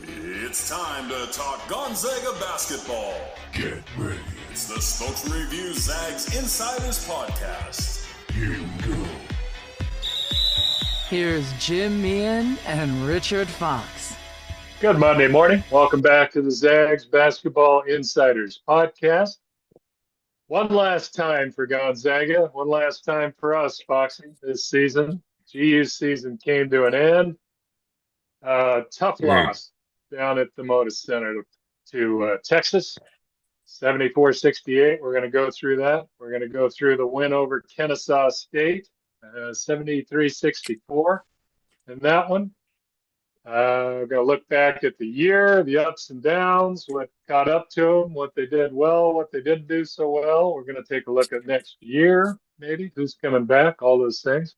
It's time to talk Gonzaga basketball. Get ready. It's the Spokesman-Review Zags Insiders Podcast. Here we go. Here's Jim, Meehan, and Richard Fox. Good Monday morning. Welcome back to the Zags Basketball Insiders Podcast. One last time for Gonzaga. One last time for us, Foxy, this season. GU season came to an end. Tough loss down at the Moda Center to Texas, 74-68. We're going to go through that. We're going to go through the win over Kennesaw State, 73-64 in that one. We're going to look back at the year, the ups and downs, what caught up to them, what they did well, what they didn't do so well. We're going to take a look at next year, maybe, who's coming back, all those things.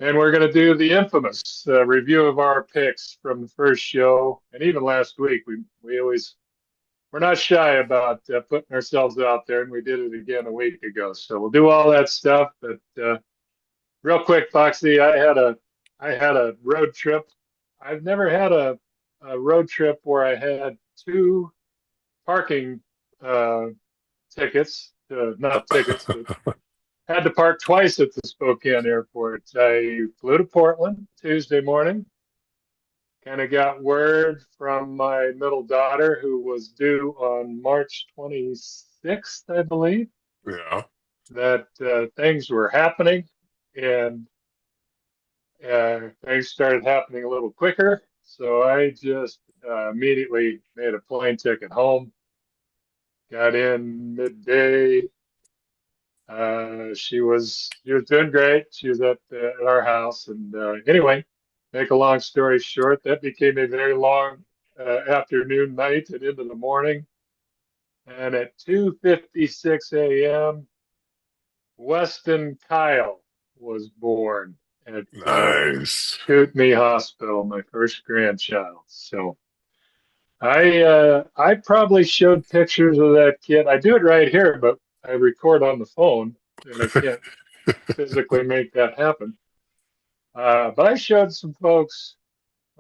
And we're going to do the infamous review of our picks from the first show. And even last week, we're not shy about putting ourselves out there, and we did it again a week ago. So we'll do all that stuff. But real quick, Foxy, I had a road trip. I've never had a road trip where I had two parking tickets, not tickets, but had to park twice at the Spokane airport. I flew to Portland Tuesday morning. Kind of got word from my middle daughter, who was due on March 26th, I believe. Yeah. That things were happening, and things started happening a little quicker. So I just immediately made a plane ticket home. Got in midday. She was doing great. She was at our house, and anyway, make a long story short, that became a very long afternoon, night, and into the morning. And at 2:56 a.m., Weston Kyle was born at Nice. Kootenai Hospital, my first grandchild. So I probably showed pictures of that kid. I do it right here, but I record on the phone, and I can't physically make that happen. But I showed some folks,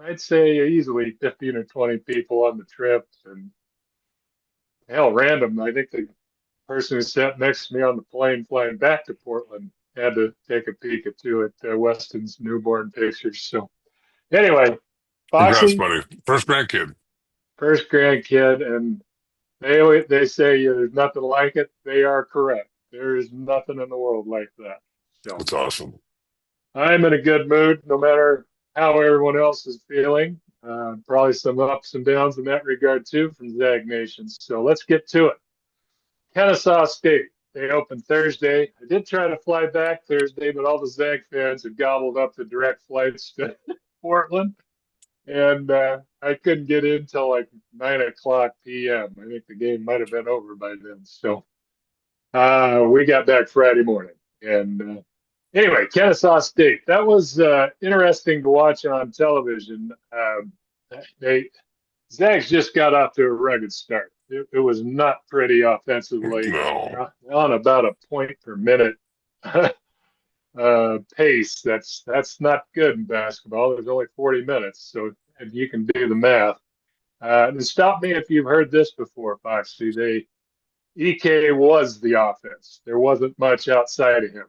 I'd say easily 15 or 20 people on the trip, and hell, random. I think the person who sat next to me on the plane flying back to Portland had to take a peek at Weston's newborn pictures. So anyway, Congrats, Foxy, buddy. First grandkid. first grandkid, and they say there's nothing like it. They are correct. There is nothing in the world like that. So That's awesome. I'm in a good mood, no matter how everyone else is feeling. Probably some ups and downs in that regard too from Zag Nation. So let's get to it. Kennesaw State. They opened Thursday. I did try to fly back Thursday, but all the Zag fans had gobbled up the direct flights to Portland. And I couldn't get in till like 9:00 p.m. I think the game might have been over by then. So we got back Friday morning. And anyway, Kennesaw State. That was interesting to watch on television. Zags just got off to a rugged start. It was not pretty offensively. No. On about a point per minute pace. That's not good in basketball. There's only 40 minutes, so you can do the math. And stop me if you've heard this before, Foxy. EK was the offense. There wasn't much outside of him.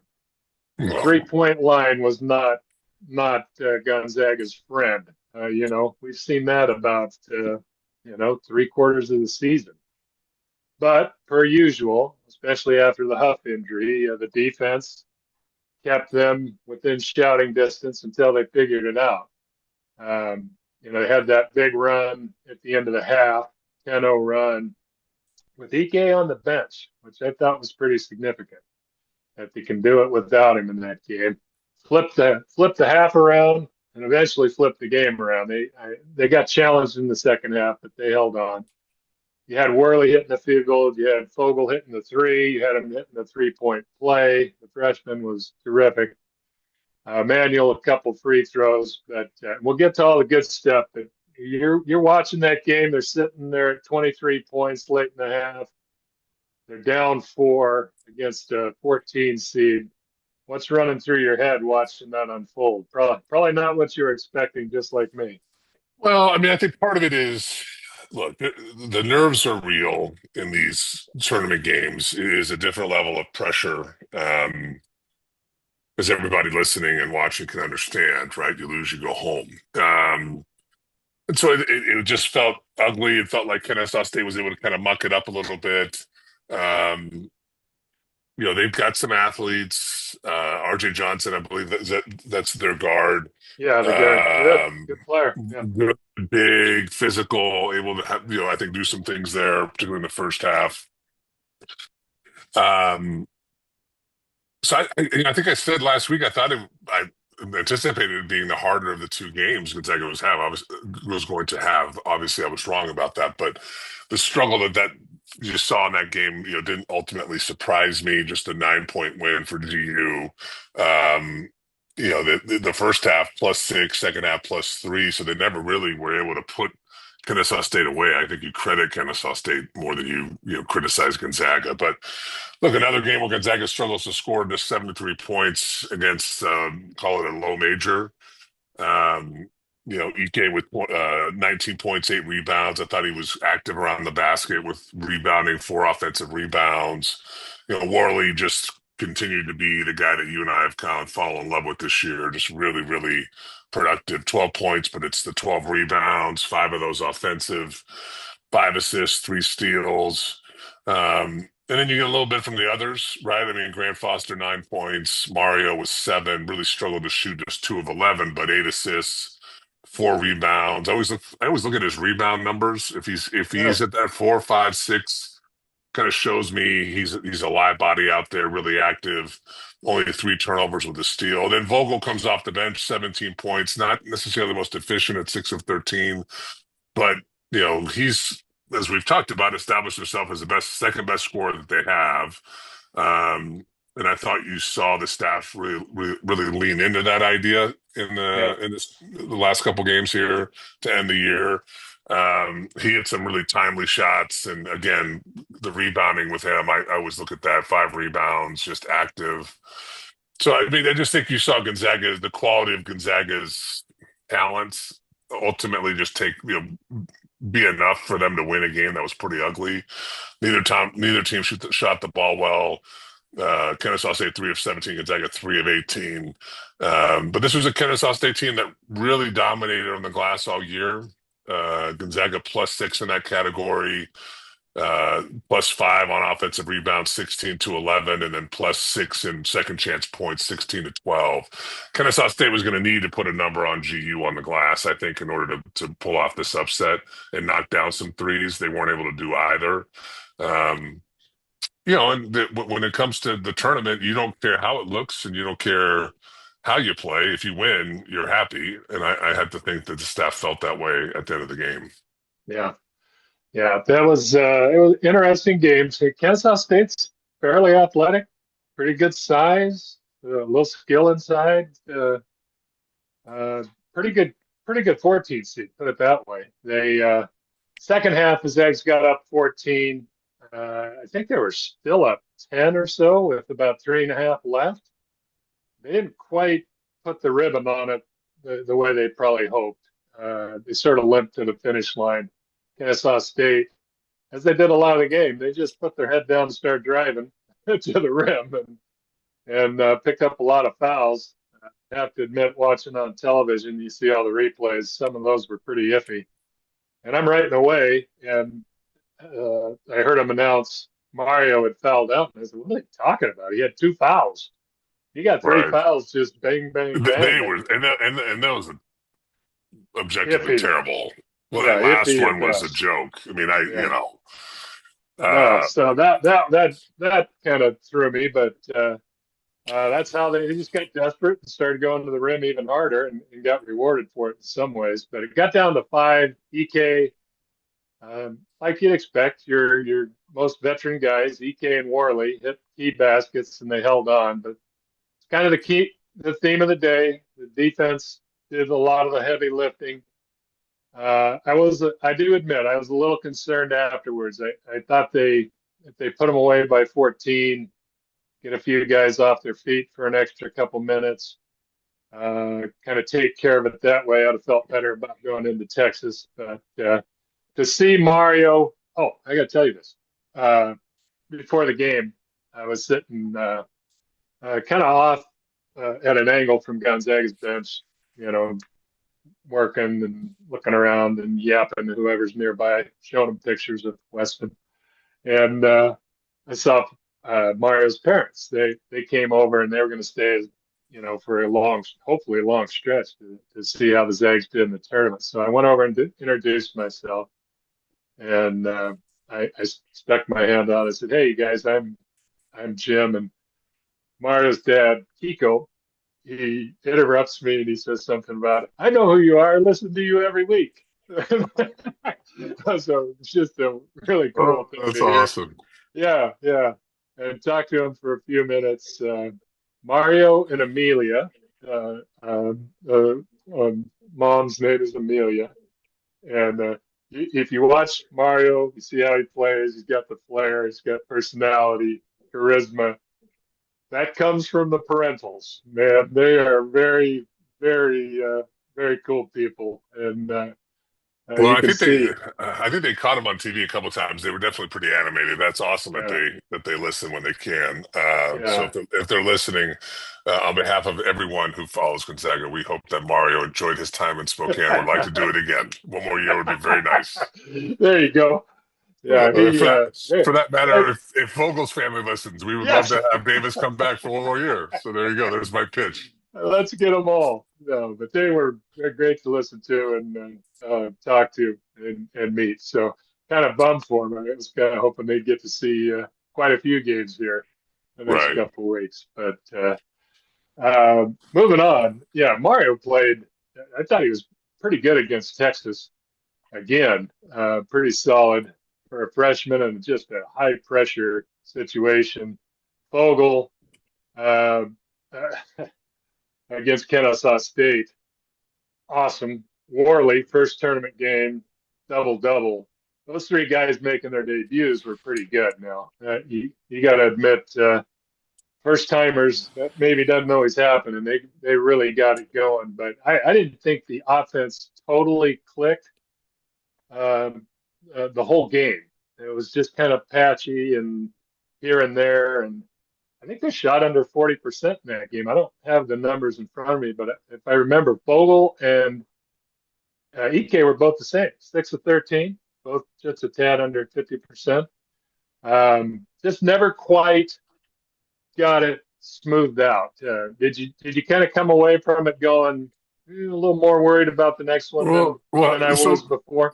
The No. 3-point line was not Gonzaga's friend. We've seen that about 3/4 of the season. But per usual, especially after the Huff injury, the defense kept them within shouting distance until they figured it out. They had that big run at the end of the half, 10-0 run, with EK on the bench, which I thought was pretty significant, that they can do it without him in that game. Flipped the half around and eventually flipped the game around. They got challenged in the second half, but they held on. You had Worley hitting the field goal. You had Fogel hitting the three. You had him hitting the 3-point play. The freshman was terrific. Manuel, a couple free throws. But we'll get to all the good stuff. But you're watching that game. They're sitting there at 23 points late in the half. They're down 4 against a 14 seed. What's running through your head watching that unfold? Probably not what you were expecting, just like me. Well, I mean, I think part of it is, look, the nerves are real in these tournament games. It is a different level of pressure, as everybody listening and watching can understand, right? You lose, you go home. And so it just felt ugly. It felt like Kennesaw State was able to kind of muck it up a little bit. Um, they've got some athletes. RJ Johnson, I believe that's their guard. Yeah, the guard, Um, good player. Yeah, good, big, physical, able to have, I think do some things there, particularly in the first half. Um, I think I said last week I thought I anticipated it being the harder of the two games Gonzaga was going to have. Obviously, I was wrong about that, but the struggle that you saw in that game, didn't ultimately surprise me. Just a 9-point win for GU. The first half +6, second half +3, so they never really were able to put Kennesaw State away. I think you credit Kennesaw State more than you criticize Gonzaga. But look, another game where Gonzaga struggles to score just 73 points against call it a low major. Um, Ike with 19 points, 8 rebounds. I thought he was active around the basket with rebounding, 4 offensive rebounds. Worley just continued to be the guy that you and I have kind of fallen in love with this year. Just really, really productive. 12 points, but it's the 12 rebounds, 5 of those offensive, 5 assists, 3 steals. And then you get a little bit from the others, right? I mean, Grant Foster, 9 points. Mario was 7, really struggled to shoot just 2 of 11, but 8 assists, 4 rebounds. I always look at his rebound numbers. If yeah, he's at that 4, 5, 6, kind of shows me he's a live body out there, really active. Only 3 turnovers with a steal. Then Vogel comes off the bench, 17 points, not necessarily the most efficient at 6 of 13, but he's, as we've talked about, established himself as the second best scorer that they have. And I thought you saw the staff really lean into that idea yeah, the last couple games here to end the year. He had some really timely shots, and again, the rebounding with him, I always look at that, 5 rebounds, just active. So I mean, I just think you saw the quality of Gonzaga's talents ultimately just be enough for them to win a game that was pretty ugly. Neither team shot the ball well. Kennesaw State 3 of 17, Gonzaga 3 of 18. But this was a Kennesaw State team that really dominated on the glass all year. Gonzaga +6 in that category, +5 on offensive rebounds, 16 to 11, and then +6 in second chance points, 16 to 12. Kennesaw State was going to need to put a number on GU on the glass, I think, in order to pull off this upset and knock down some threes. They weren't able to do either. When it comes to the tournament, you don't care how it looks and you don't care how you play. If you win, you're happy. And I had to think that the staff felt that way at the end of the game. yeah. Yeah, that was it was interesting games. Kennesaw State's fairly athletic, pretty good size, a little skill inside. Uh, pretty good, pretty good 14 seed. Put it that way. They second half, the Zags got up 14. I think they were still up 10 or so with about 3.5 left. They didn't quite put the ribbon on it the way they probably hoped. They sort of limped to the finish line. Kennesaw State, as they did a lot of the game, they just put their head down and started driving to the rim and picked up a lot of fouls. I have to admit, watching on television, you see all the replays. Some of those were pretty iffy. And I'm writing away, and I heard him announce Mario had fouled out. And I said, "What are they talking about? He had 2 fouls. He got 3 fouls, just bang, bang, They bang." were, and that was objectively Iffy. terrible. Well, Yeah, that last iffy one at was a best. joke. I mean, Yeah. No, uh, so that kind of threw me, but that's how they just got desperate and started going to the rim even harder and got rewarded for it in some ways. But it got down to 5. EK, like you'd expect, your most veteran guys, EK and Worley, hit key baskets and they held on. But it's kind of the theme of the day. The defense did a lot of the heavy lifting. I do admit, I was a little concerned afterwards. I thought if they put them away by 14, get a few guys off their feet for an extra couple minutes, kind of take care of it that way. I'd have felt better about going into Texas. But to see Mario, oh, I got to tell you this. Before the game, I was sitting kind of off at an angle from Gonzaga's bench, working and looking around and yapping to whoever's nearby, showing them pictures of Weston. And I saw Mario's parents. They came over and they were going to stay, for hopefully a long stretch to see how the Zags did in the tournament. So I went over and introduced myself, and I stuck my hand out. I said, "Hey, you guys, I'm Jim." And Mario's dad, Kiko, he interrupts me and he says something about, "I know who you are. I listen to you every week." So it's just a really cool thing That's to hear. awesome. Yeah, yeah. And talked to him for a few minutes. Mario and Amelia. Mom's name is Amelia. And if you watch Mario, you see how he plays. He's got the flair. He's got personality, charisma. That comes from the parentals, man. They are very, very, very cool people. And Well, you can see. I think they caught him on TV a couple of times. They were definitely pretty animated. That's awesome that they listen when they can. So Yeah. if they're listening, on behalf of everyone who follows Gonzaga, we hope that Mario enjoyed his time in Spokane. Would like to do it again. One more year would be very nice. There you go. Yeah, for that matter, if Vogel's family listens, we would love to have Davis come back for one more year. So there you go. There's my pitch. Let's get them all. No, but they're great to listen to and talk to and meet. So kind of bummed for them. I was kind of hoping they'd get to see quite a few games here the next couple of weeks. But moving on, yeah, Mario played. I thought he was pretty good against Texas. Again, pretty solid for a freshman and just a high pressure situation. Vogel. Against Kennesaw State. Awesome. Worley, first tournament game, double-double. Those three guys making their debuts were pretty good now. You got to admit, first-timers, that maybe doesn't always happen, and they really got it going. But I didn't think the offense totally clicked the whole game. It was just kind of patchy and here and there, and I think they shot under 40% in that game. I don't have the numbers in front of me, but if I remember, Vogel and Ike were both the same, 6 of 13, both just a tad under 50%. Just never quite got it smoothed out. Did you kind of come away from it going a little more worried about the next one than I was before?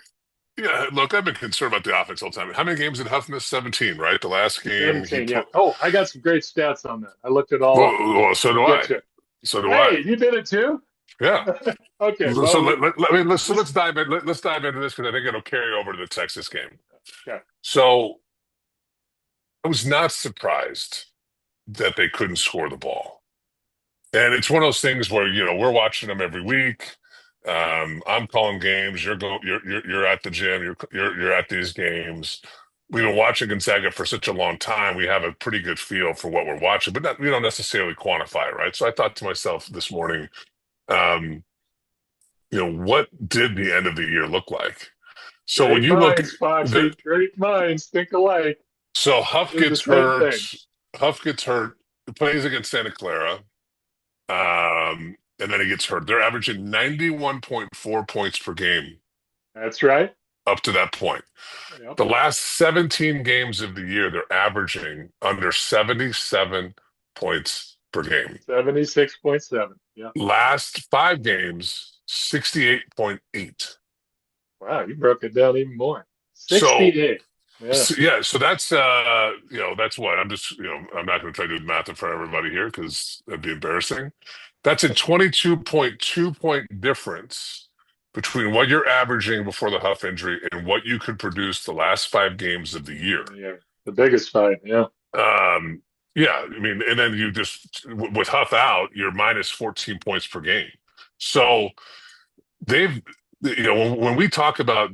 Yeah, look, I've been concerned about the offense all the time. How many games did Huff miss? 17, right? The last game. 17, yeah. Oh, I got some great stats on that. I looked at all. Well, so do I. So do I. Hey, you did it too? Yeah. Okay. So let's dive in. Let's dive into this because I think it'll carry over to the Texas game. Okay. So I was not surprised that they couldn't score the ball, and it's one of those things where we're watching them every week. I'm calling games. You're at the gym. You're at these games. We've been watching Gonzaga for such a long time. We have a pretty good feel for what we're watching, but we don't necessarily quantify it, right? So I thought to myself this morning, what did the end of the year look like? So great when you minds, Foxy, great minds think alike. So Huff gets hurt. Huff gets hurt. Plays against Santa Clara. And then he gets hurt. They're averaging 91.4 points per game. That's right. Up to that point. Yep. The last 17 games of the year, they're averaging under 77 points per game. 76.7. Yeah. Last 5 games, 68.8. Wow, you broke it down even more. 68. So that's that's what I'm just I'm not going to try to do the math in front of everybody here because that'd be embarrassing. That's a 22.2 point difference between what you're averaging before the Huff injury and what you could produce the last 5 games of the year. Yeah, the biggest 5. Yeah. Yeah, I mean, and then you just with Huff out, you're minus 14 points per game. So they've when we talk about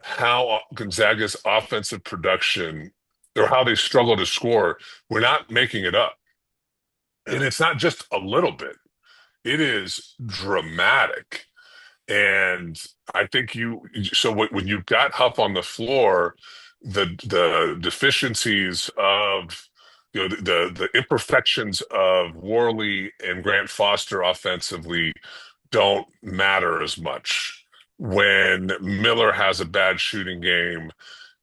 how Gonzaga's offensive production or how they struggle to score, we're not making it up. And it's not just a little bit. It is dramatic. And I think when you've got Huff on the floor, the deficiencies of the imperfections of Worley and Grant Foster offensively don't matter as much. When Miller has a bad shooting game,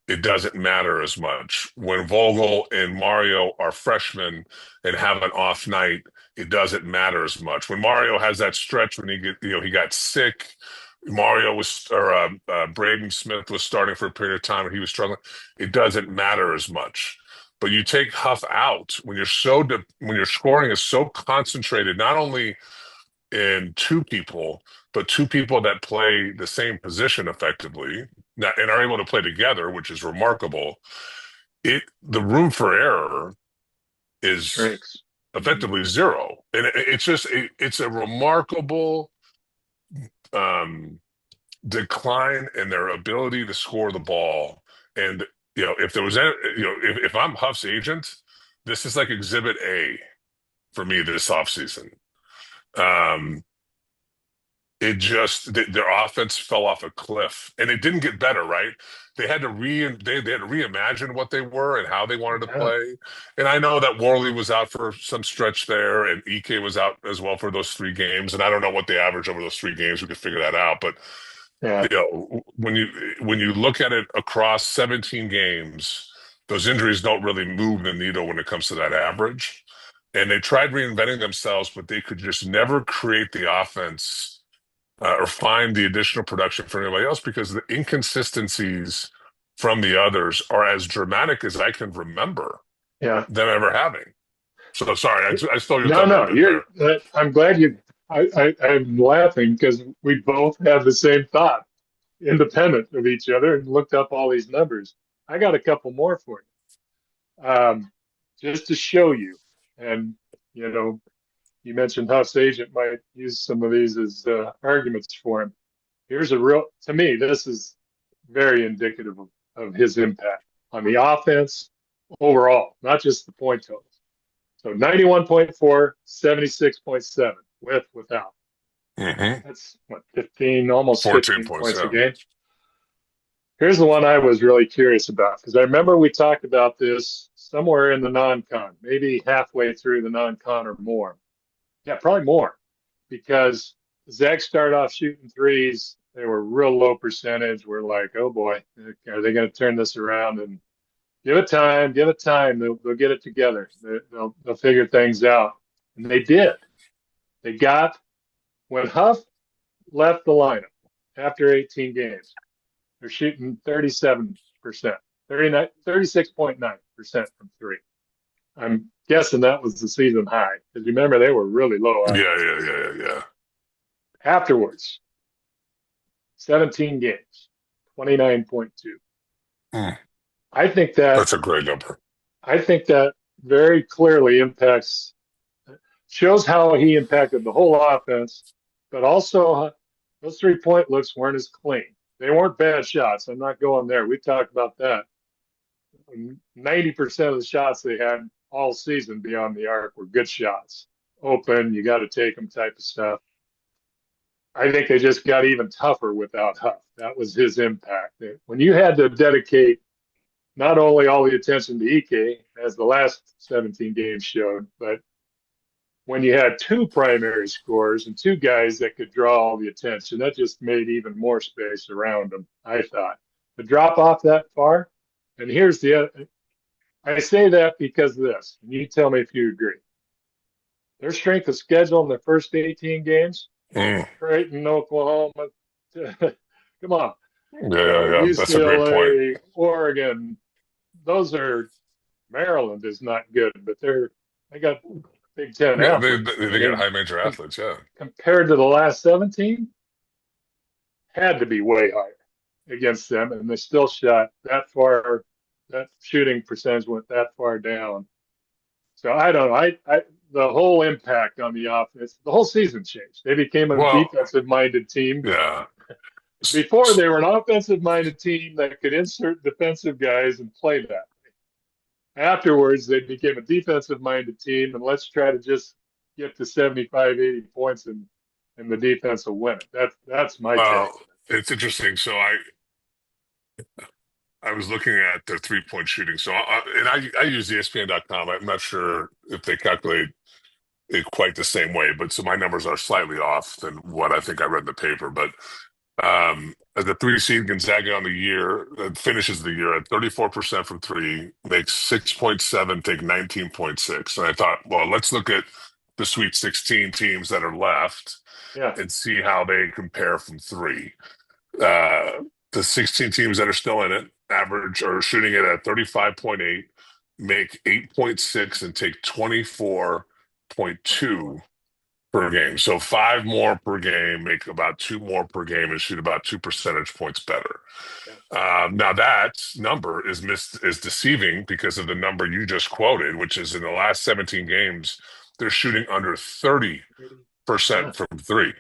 it doesn't matter as much. When Vogel and Mario are freshmen and have an off night, it doesn't matter as much. When Mario has that stretch when he got sick, Braden Smith was starting for a period of time and he was struggling. It doesn't matter as much. But you take Huff out when when your scoring is so concentrated, not only in two people, but two people that play the same position effectively and are able to play together, which is remarkable. The room for error is effectively zero, and it's a remarkable decline in their ability to score the ball. And if I'm Huff's agent, this is like Exhibit A for me this offseason. Their offense fell off a cliff, and it didn't get better. Right? They had to reimagine what they were and how they wanted to play. And I know that Worley was out for some stretch there, and Ike was out as well for those 3 games. And I don't know what they averaged over those 3 games. We could figure that out. But when you look at it across 17 games, those injuries don't really move the needle when it comes to that average. And they tried reinventing themselves, but they could just never create the offense or find the additional production for anybody else because the inconsistencies from the others are as dramatic as I can remember them ever having. So sorry, I stole your time. No, I'm glad I'm laughing because we both have the same thought, independent of each other, and looked up all these numbers. I got a couple more for you, just to show you. And you mentioned Huff's agent might use some of these as arguments for him. To me, this is very indicative of his impact on the offense overall, not just the point totals. So 91.4, 76.7 without. Mm-hmm. That's 15, almost 15 points a game. Here's the one I was really curious about because I remember we talked about this somewhere in the non-con, maybe halfway through the non-con or more. Yeah, probably more, because Zags started off shooting threes. They were real low percentage. We're like, oh boy, are they going to turn this around? And give it time. They'll get it together. They'll figure things out. And they did. When Huff left the lineup after 18 games, they're shooting 37%, 36.9% from three. I'm guessing that was the season high because remember they were really low. Yeah. Afterwards, 17 games, 29.2. I think that's a great number. I think that very clearly shows how he impacted the whole offense, but also those 3-point looks weren't as clean. They weren't bad shots. I'm not going there. We talked about that. 90% of the shots they had all season beyond the arc were good shots. Open, you got to take them type of stuff. I think they just got even tougher without Huff. That was his impact. When you had to dedicate not only all the attention to Ike, as the last 17 games showed, but when you had 2 primary scorers and 2 guys that could draw all the attention, that just made even more space around them, I thought. To drop off that far, and here's the other, I say that because of this, and you tell me if you agree. Their strength of schedule in their first 18 games, Creighton, Oklahoma, come on. Yeah, UCLA, that's a great point. Oregon, Maryland is not good, but they got Big Ten. Yeah, they got high major athletes, yeah. Compared to the last 17, had to be way higher against them, and they still shot that far. That shooting percentage went that far down. So I don't know. The whole impact on the offense, the whole season changed. They became a defensive-minded team. Yeah. Before they were an offensive-minded team that could insert defensive guys and play that way. afterwards, they became a defensive-minded team, and let's try to just get to 75, 80 points, and the defense will win it. That's my take. Well, it's interesting. So I was looking at their 3-point shooting. So I use ESPN.com. I'm not sure if they calculate it quite the same way, but so my numbers are slightly off than what I think I read in the paper. But as a 3 seed, Gonzaga on the year finishes the year at 34% from three, makes 6.7, take 19.6. And I thought, well, let's look at the Sweet 16 teams that are left and see how they compare from three. The 16 teams that are still in it average or shooting it at 35.8, make 8.6 and take 24.2 per game. So 5 more per game, make about 2 more per game, and shoot about 2 percentage points better. Now that number is deceiving because of the number you just quoted, which is in the last 17 games, they're shooting under 30% from three.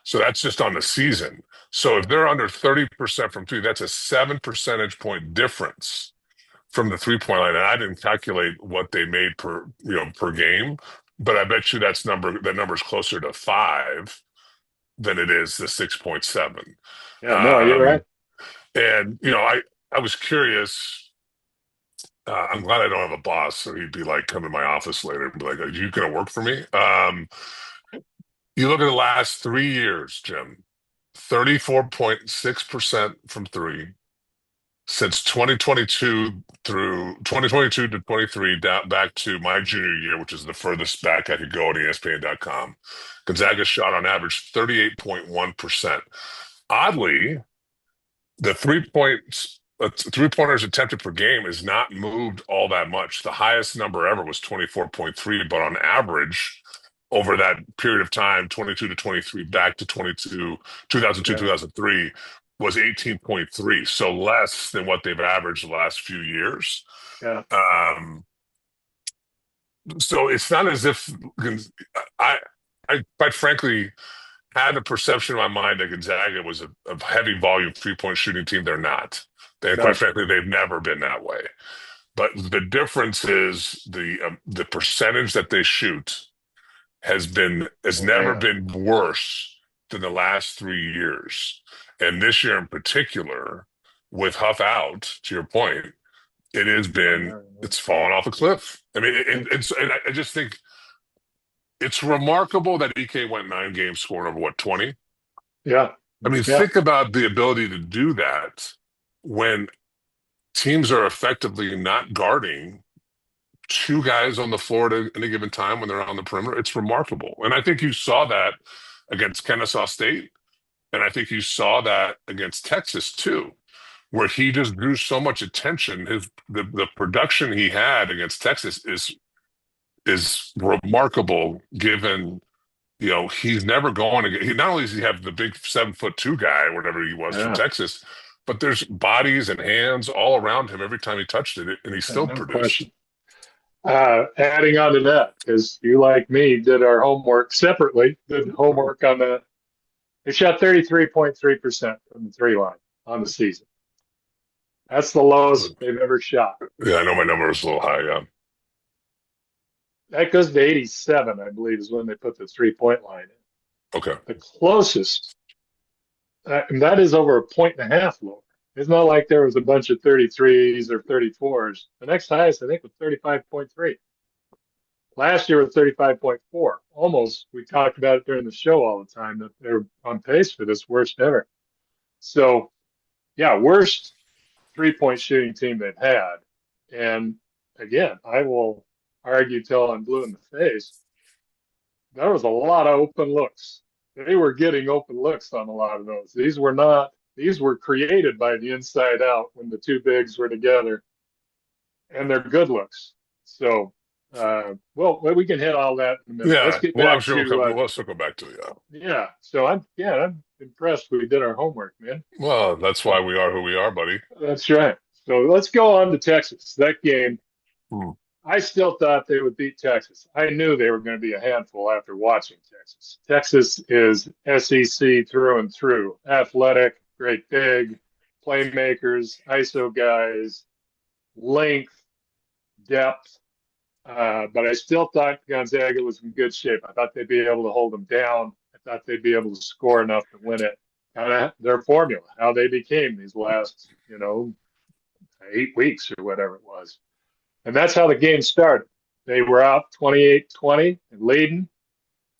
So that's just on the season. So if they're under 30% from three, that's a 7 percentage point difference from the 3-point line. And I didn't calculate what they made per game, but I bet you that number is closer to 5 than it is the 6.7. Yeah, no, you're right. And I was curious. I'm glad I don't have a boss, so he'd be like, come to my office later and be like, "Are you going to work for me?" You look at the last 3 years, Jim, 34.6% from three. Since 2022 to 23, back to my junior year, which is the furthest back I could go on ESPN.com, Gonzaga shot on average 38.1%. Oddly, the three-pointers attempted per game is not moved all that much. The highest number ever was 24.3, but on average, over that period of time, 22 to 23, back to 2003, was 18.3, so less than what they've averaged the last few years. Yeah. So it's not as if I quite frankly had a perception in my mind that Gonzaga was a heavy volume 3-point shooting team. They're not. Quite frankly, they've never been that way. But the difference is the percentage that they shoot has never been worse than the last 3 years. And this year in particular, with Huff out, to your point, it's fallen off a cliff. I mean, and I just think it's remarkable that EK went 9 games scoring over 20? Yeah. I mean, think about the ability to do that when teams are effectively not guarding 2 guys on the floor at any given time when they're on the perimeter. It's remarkable. And I think you saw that against Kennesaw State. And I think you saw that against Texas too, where he just drew so much attention. The production he had against Texas is remarkable, given he's never going to get. Not only does he have the big 7'2" guy, whatever he was from Texas, but there's bodies and hands all around him every time he touched it, and he still produced. Adding on to that, because you, like me, did our homework separately. Did homework on that. They shot 33.3% from the 3 line on the season. That's the lowest they've ever shot. Yeah, I know my number is a little high. Yeah, that goes to 87, I believe, is when they put the 3-point line in. Okay. The closest, and that is over a 1.5 lower. It's not like there was a bunch of 33s or 34s. The next highest, I think, was 35.3. Last year was 35.4. Almost, we talked about it during the show all the time, that they're on pace for this worst ever. So, yeah, worst 3-point shooting team they've had. And again, I will argue till I'm blue in the face. There was a lot of open looks. They were getting open looks on a lot of those. These were created by the inside out when the 2 bigs were together. And they're good looks. So, well, we can hit all that in a minute. Yeah, let's get back we'll circle back to it. Yeah. So I'm impressed we did our homework, man. Well, that's why we are who we are, buddy. That's right. So let's go on to Texas. That game, I still thought they would beat Texas. I knew they were going to be a handful after watching Texas. Texas is SEC through and through. Athletic, great big, playmakers, ISO guys, length, depth. But I still thought Gonzaga was in good shape. I thought they'd be able to hold them down. I thought they'd be able to score enough to win it. Kind of their formula, how they became these last, 8 weeks or whatever it was. And that's how the game started. They were out 28-20 and leading.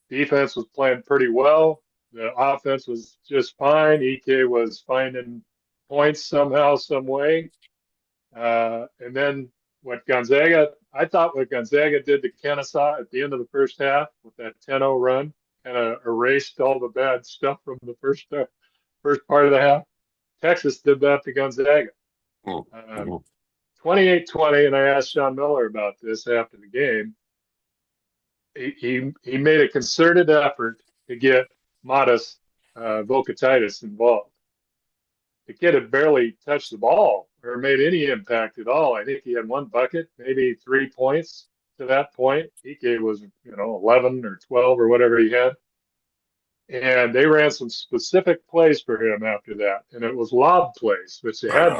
Defense was playing pretty well. The offense was just fine. Ike was finding points somehow, some way. And then I thought what Gonzaga did to Kennesaw at the end of the first half with that 10-0 run kind of erased all the bad stuff from the first part of the half. Texas did that to Gonzaga. 28-20, and I asked Sean Miller about this after the game. He made a concerted effort to get Modest Volkatitis involved. The kid had barely touched the ball or made any impact at all. I think he had one bucket, maybe 3 points to that point. Ike was, 11 or 12 or whatever he had. And they ran some specific plays for him after that. And it was lob plays, which they had.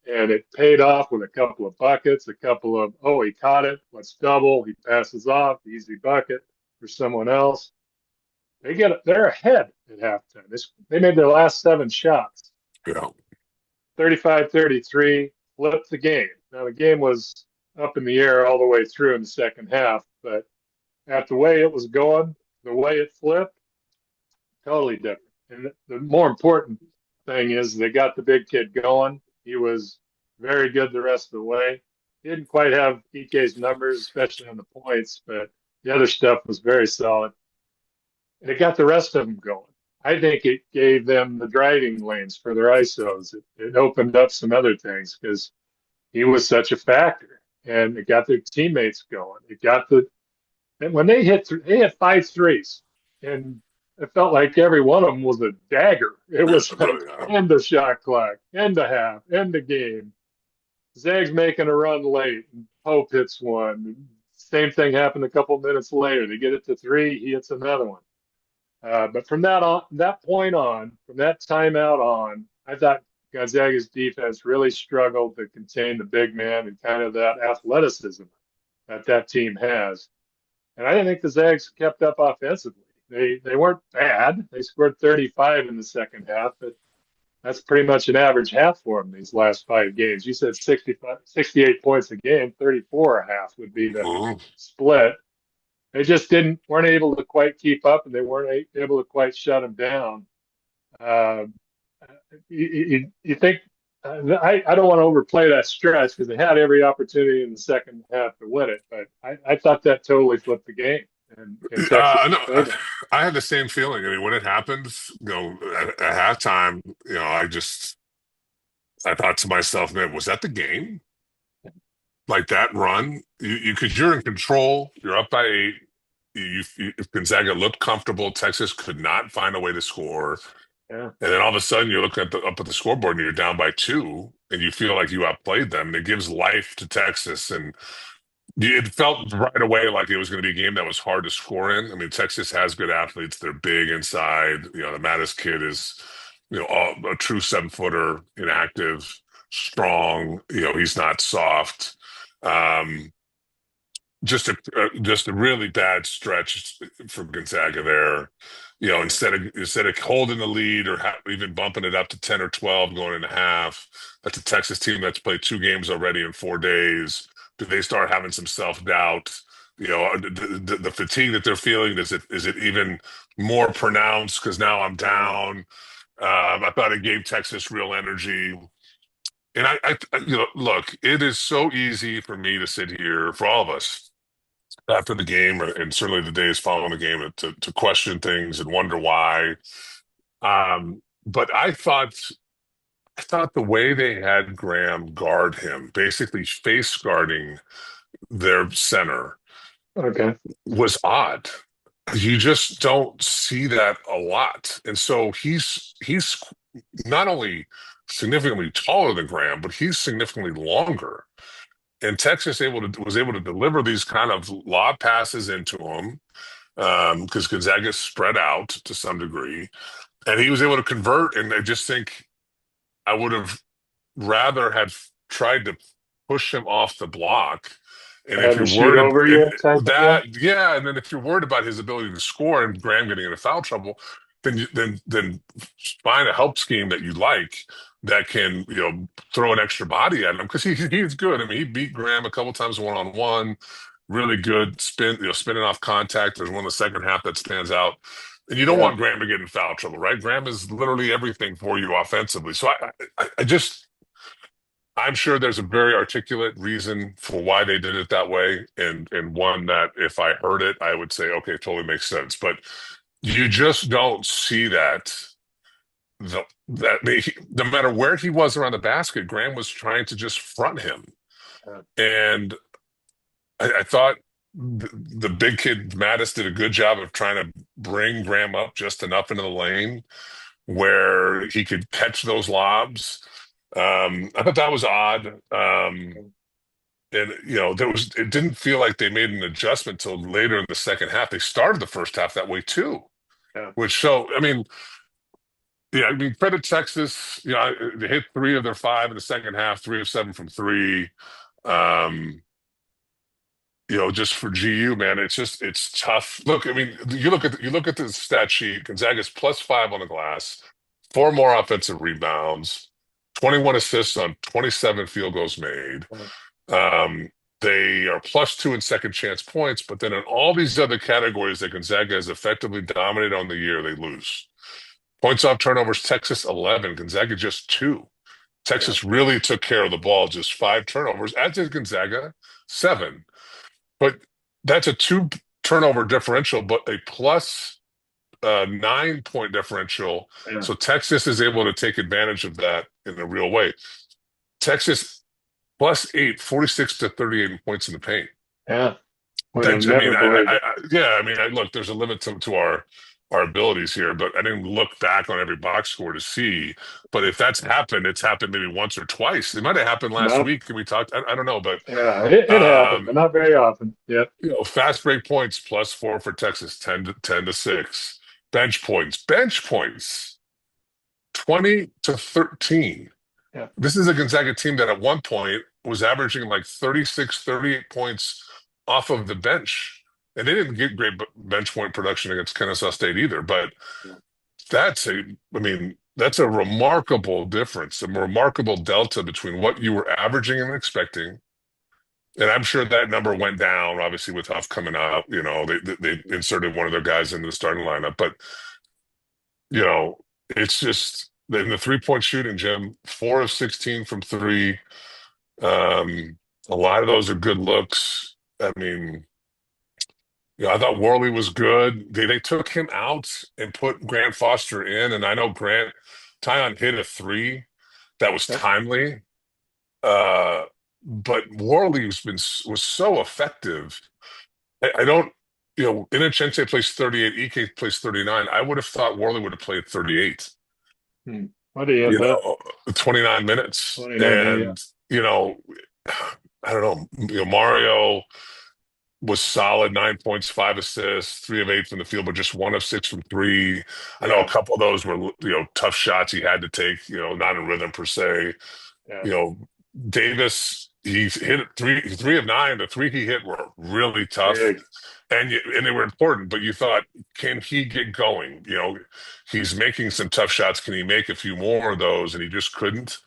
And it paid off with a couple of buckets, he caught it, let's double, he passes off, easy bucket for someone else. They're ahead at halftime. They made their last 7 shots. Yeah. 35-33, flipped the game. Now the game was up in the air all the way through in the second half, but at the way it was going, the way it flipped, totally different. And the more important thing is they got the big kid going. He was very good the rest of the way. He didn't quite have Ike's numbers, especially on the points, but the other stuff was very solid. And it got the rest of them going. I think it gave them the driving lanes for their ISOs. It opened up some other things because he was such a factor, and it got their teammates going. And when they had 5 threes, and it felt like every one of them was a dagger. It was like end the shot clock, end the half, end the game. Zags making a run late, and Pope hits one. Same thing happened a couple minutes later. They get it to 3, he hits another one. But from that point on, from that timeout on, I thought Gonzaga's defense really struggled to contain the big man and kind of that athleticism that team has. And I didn't think the Zags kept up offensively. They weren't bad. They scored 35 in the second half, but that's pretty much an average half for them these last 5 games. You said 68 points a game, 34 a half would be the split. They just weren't able to quite keep up, and they weren't able to quite shut them down. You think I don't want to overplay that stretch because they had every opportunity in the second half to win it, but I thought that totally flipped the game. And no, I had the same feeling. I mean, when it happened, at halftime, I thought to myself, man, was that the game? Like that run, because you're in control, you're up by 8. If Gonzaga looked comfortable, Texas could not find a way to score. Yeah. And then all of a sudden, you're looking up at the scoreboard, and you're down by 2, and you feel like you outplayed them. And it gives life to Texas, and it felt right away like it was going to be a game that was hard to score in. I mean, Texas has good athletes; they're big inside. The Mattis kid is, a true 7-footer, inactive, strong. He's not soft. Just a really bad stretch for Gonzaga there. Instead of holding the lead or even bumping it up to 10 or 12 going into half, that's a Texas team that's played 2 games already in 4 days. Do they start having some self-doubt? The fatigue that they're feeling, is it even more pronounced because now I'm down? I thought it gave Texas real energy. And I look, it is so easy for me to sit here, for all of us, after the game, and certainly the days following the game, to question things and wonder why. But I thought the way they had Graham guard him, basically face guarding their center, was odd. You just don't see that a lot. And so he's not only significantly taller than Graham, but he's significantly longer. And Texas was able to deliver these kind of lob passes into him because Gonzaga spread out to some degree, and he was able to convert. And I just think I would have rather had tried to push him off the block And if Had you're to shoot worried over you type of deal. yeah, and then if you're worried about his ability to score and Graham getting into foul trouble, then find a help scheme that you like that can throw an extra body at him because he's good. I mean, he beat Graham a couple times 1-on-1. Really good spinning off contact. There's one in the second half that stands out. And you don't Yeah. want Graham to get in foul trouble, right? Graham is literally everything for you offensively. So I'm sure there's a very articulate reason for why they did it that way, and one that if I heard it, I would say, okay, totally makes sense. But you just don't see that. No matter where he was around the basket, Graham was trying to just front him, Yeah. and I thought the big kid Mattis did a good job of trying to bring Graham up just enough into the lane where he could catch those lobs. I thought that was odd. And it didn't feel like they made an adjustment till later in the second half. They started the first half that way too, Yeah. I mean, yeah, I mean, credit Texas. They hit 3 of their 5 in the second half, 3 of 7 from 3. Just for GU, man, it's tough. Look, I mean, you look at the stat sheet. Gonzaga's +5 on the glass, 4 more offensive rebounds, 21 assists on 27 field goals made. They are +2 in second chance points, but then in all these other categories that Gonzaga has effectively dominated on the year, they lose. Points off turnovers, Texas 11, Gonzaga just 2. Texas really took care of the ball, just 5 turnovers, as did Gonzaga 7. But that's a 2 turnover differential, but a plus 9-point differential. Yeah. So Texas is able to take advantage of that in a real way. Texas +8, 46 to 38 points in the paint. Yeah. Look, there's a limit to our abilities here, but I didn't look back on every box score to see. But if that's happened, it's happened maybe once or twice. It might have happened last week, and we talked. I don't know, but yeah, it happened, but not very often. Yeah. Fast break points +4 for Texas, 10 to 6. Bench points, 20 to 13. Yeah. This is a Gonzaga team that at one point was averaging like 36, 38 points off of the bench. And they didn't get great bench point production against Kennesaw State either. But that's a remarkable difference, a remarkable delta between what you were averaging and expecting. And I'm sure that number went down, obviously, with Huff coming out. They inserted one of their guys into the starting lineup. But, it's just in the 3-point shooting, Jim, 4 of 16 from 3. A lot of those are good looks. I mean, I thought Worley was good. They took him out and put Grant Foster in, and I know Tyon hit a 3 that was timely. But Worley was so effective. I don't, Inocente plays 38, EK plays 39. I would have thought Worley would have played 38. What do you have? 29 minutes. 29, and, I don't know, Mario was solid, 9 points, 5 assists, 3 of 8 from the field, but just 1 of 6 from 3. I know a couple of those were, tough shots he had to take, not in rhythm per se. Yeah. Davis, he's hit 3 of 9. The 3 he hit were really tough. Big. And they were important, but you thought, can he get going? He's making some tough shots. Can he make a few more of those? And he just couldn't.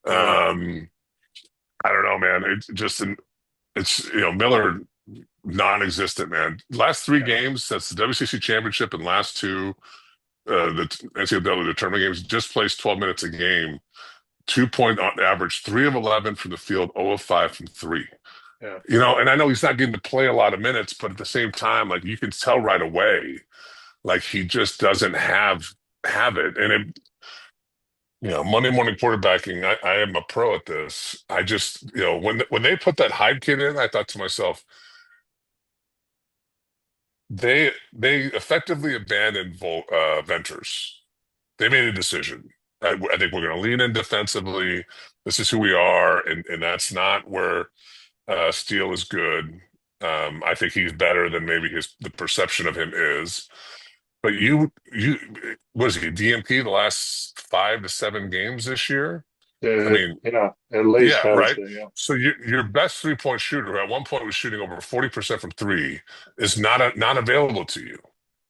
I don't know, man. It's Miller, non-existent, man. Last 3 games, that's the WCC championship, and last 2, the NCAA tournament games, just plays 12 minutes a game. 2-point on average, 3 of 11 from the field, 0 of 5 from 3. Yeah. And I know he's not getting to play a lot of minutes, but at the same time, like you can tell right away, like he just doesn't have it. And Monday morning quarterbacking, I am a pro at this. I just, when they put that Hyde kid in, I thought to myself, they effectively abandoned Venters. They made a decision. I think we're going to lean in defensively. This is who we are, and that's not where Steele is good. I think he's better than maybe the perception of him is. But what is he, DMP the last 5 to 7 games this year? I mean, Yeah, at least yeah, I would right. say, yeah. So your best 3-point shooter, who at one point was shooting over 40% from three, is not available to you,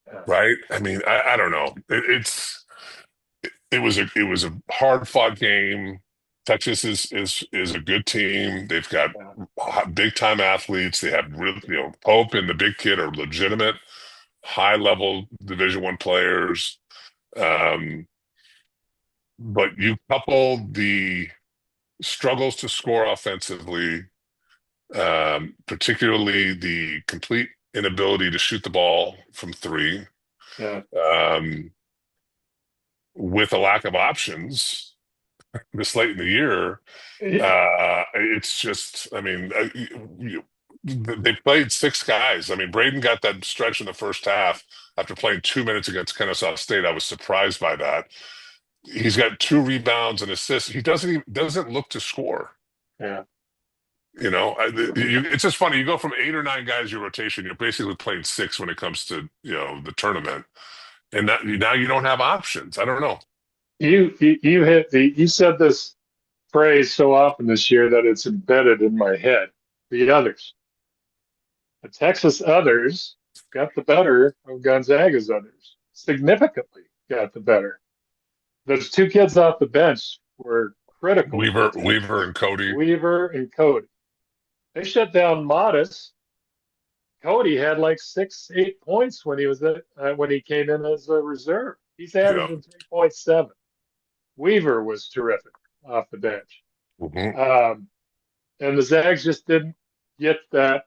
Yeah. right? I mean, I don't know. It was a hard fought game. Texas is a good team. They've got Yeah. big time athletes. They have really, Pope and the big kid are legitimate high level Division I players. Um, but you couple the struggles to score offensively, particularly the complete inability to shoot the ball from three, Yeah. um, with a lack of options this late in the year. Yeah. It's just, I mean, they played six guys. I mean, Braden got that stretch in the first half after playing 2 minutes against Kennesaw State. I was surprised by that. He's got 2 rebounds and assists. He doesn't look to score. Yeah. It's just funny. You go from 8 or 9 guys your rotation. You're basically playing six when it comes to the tournament, and now you don't have options. I don't know. You said this phrase so often this year that it's embedded in my head. The others. The Texas others got the better of Gonzaga's others. Significantly got the better. Those two kids off the bench were critical. Weaver and Cody. Weaver and Cody. They shut down Modest. Cody had like 6-8 points when he came in as a reserve. He's averaging 3.7. Weaver was terrific off the bench. Mm-hmm. And the Zags just didn't get that.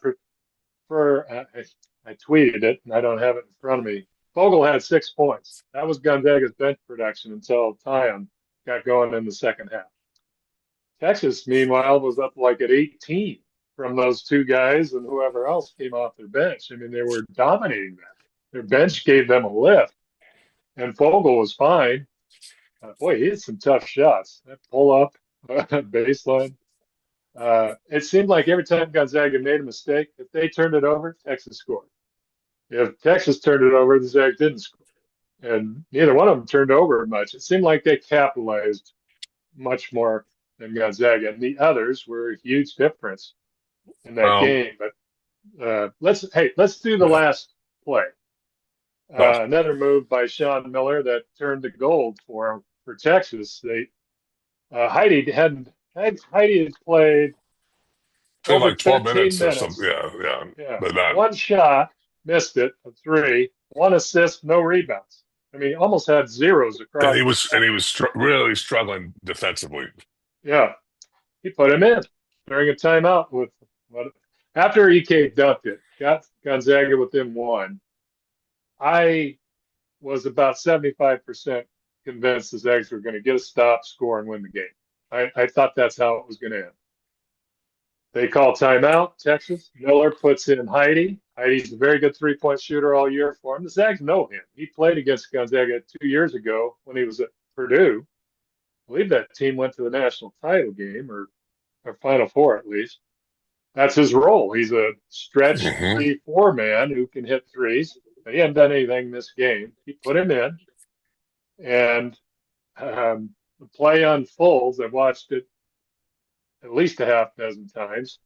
I tweeted it, and I don't have it in front of me. Vogel had 6 points. That was Gonzaga's bench production until Tyon got going in the second half. Texas, meanwhile, was up like at 18 from those two guys and whoever else came off their bench. I mean, they were dominating that. Their bench gave them a lift, and Vogel was fine. Boy, he had some tough shots. That pull-up, baseline. It seemed like every time Gonzaga made a mistake, if they turned it over, Texas scored. If Texas turned it over, the Zags didn't score. And neither one of them turned over much. It seemed like they capitalized much more than Gonzaga. And the others were a huge difference in that game. But let's do the last play. Another move by Sean Miller that turned to gold for Texas. Heidi had played over like 12 minutes. or something. Yeah. But one shot, missed it, a 3, 1 assist, no rebounds. I mean, almost had zeros across. And he was really struggling defensively. Yeah, he put him in during a timeout after EK dunked it, got Gonzaga within 1. I was about 75% convinced the Zags were going to get a stop, score, and win the game. I thought that's how it was going to end. They call timeout, Texas. Miller puts in Heidi. Heidi's a very good 3-point shooter all year for him. The Zags know him. He played against Gonzaga 2 years ago when he was at Purdue. I believe that team went to the national title game or Final Four at least. That's his role. He's a stretch 3-4 man who can hit threes. He hadn't done anything this game. He put him in, and the play unfolds. I've watched it at least a half dozen times.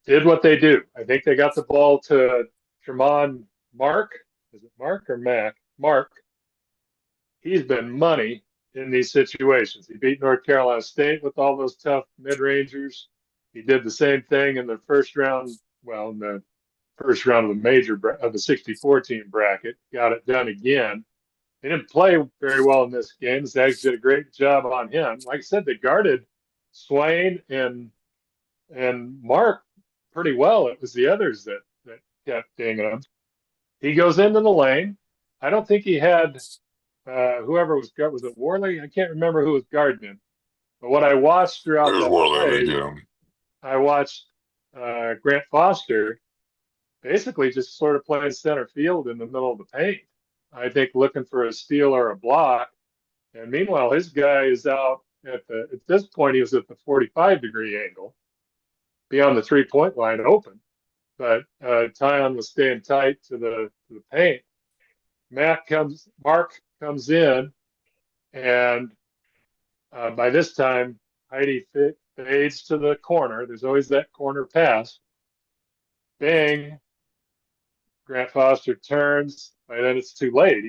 Did what they do. I think they got the ball to Tremont Mark. Is it Mark or Mac? Mark. He's been money in these situations. He beat North Carolina State with all those tough mid-rangers. He did the same thing in the first round. Well, in the first round of the 64 team bracket. Got it done again. He didn't play very well in this game. The Zags did a great job on him. Like I said, they guarded Swain and Mark pretty well. It was the others that kept dinging him. He goes into the lane. I don't think he had whoever was it Worley? I can't remember who was guarding him. But what I watched throughout that play, I watched Grant Foster basically just sort of playing center field in the middle of the paint. I think looking for a steal or a block. And meanwhile, his guy is out at this point, he was at the 45-degree angle beyond the 3-point line open. But Tyon was staying tight to the paint. Mark comes in, and By this time, Heidi fades to the corner. There's always that corner pass. Bang. Grant Foster turns, and then it's too late.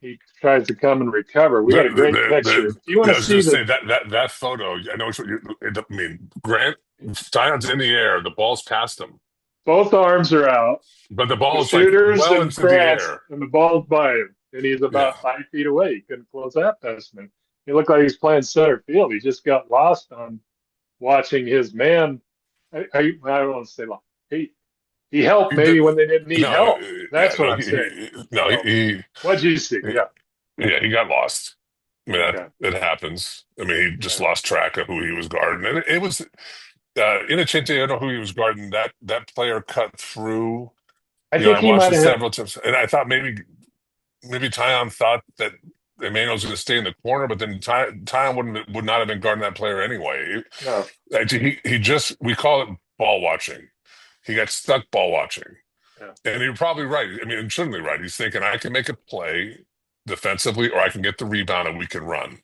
He tries to come and recover. We got a great picture. If you want I to was see going to say that photo. I know what I mean. Grant Zion's in the air. The ball's past him, both arms are out. but the ball The is like shooters well and into the Grant's, air, and the ball's by him, and he's about 5 feet away. He couldn't close that past him. He looked like he was playing center field. He just got lost on watching his man. I don't want to say lost. He helped maybe when they didn't need help. That's what I'm saying. What'd you see? Yeah, he got lost. I mean, it happens. I mean, he just lost track of who he was guarding, and it was Inocente. I don't know who he was guarding. That player cut through. I think he watched might it have several times, and I thought maybe Tyon thought that Emmanuel was going to stay in the corner, but then Tyon would not have been guarding that player anyway. No, we call it ball watching. He got stuck ball watching. Yeah. And you're probably right. I mean, certainly right. He's thinking, I can make a play defensively, or I can get the rebound and we can run.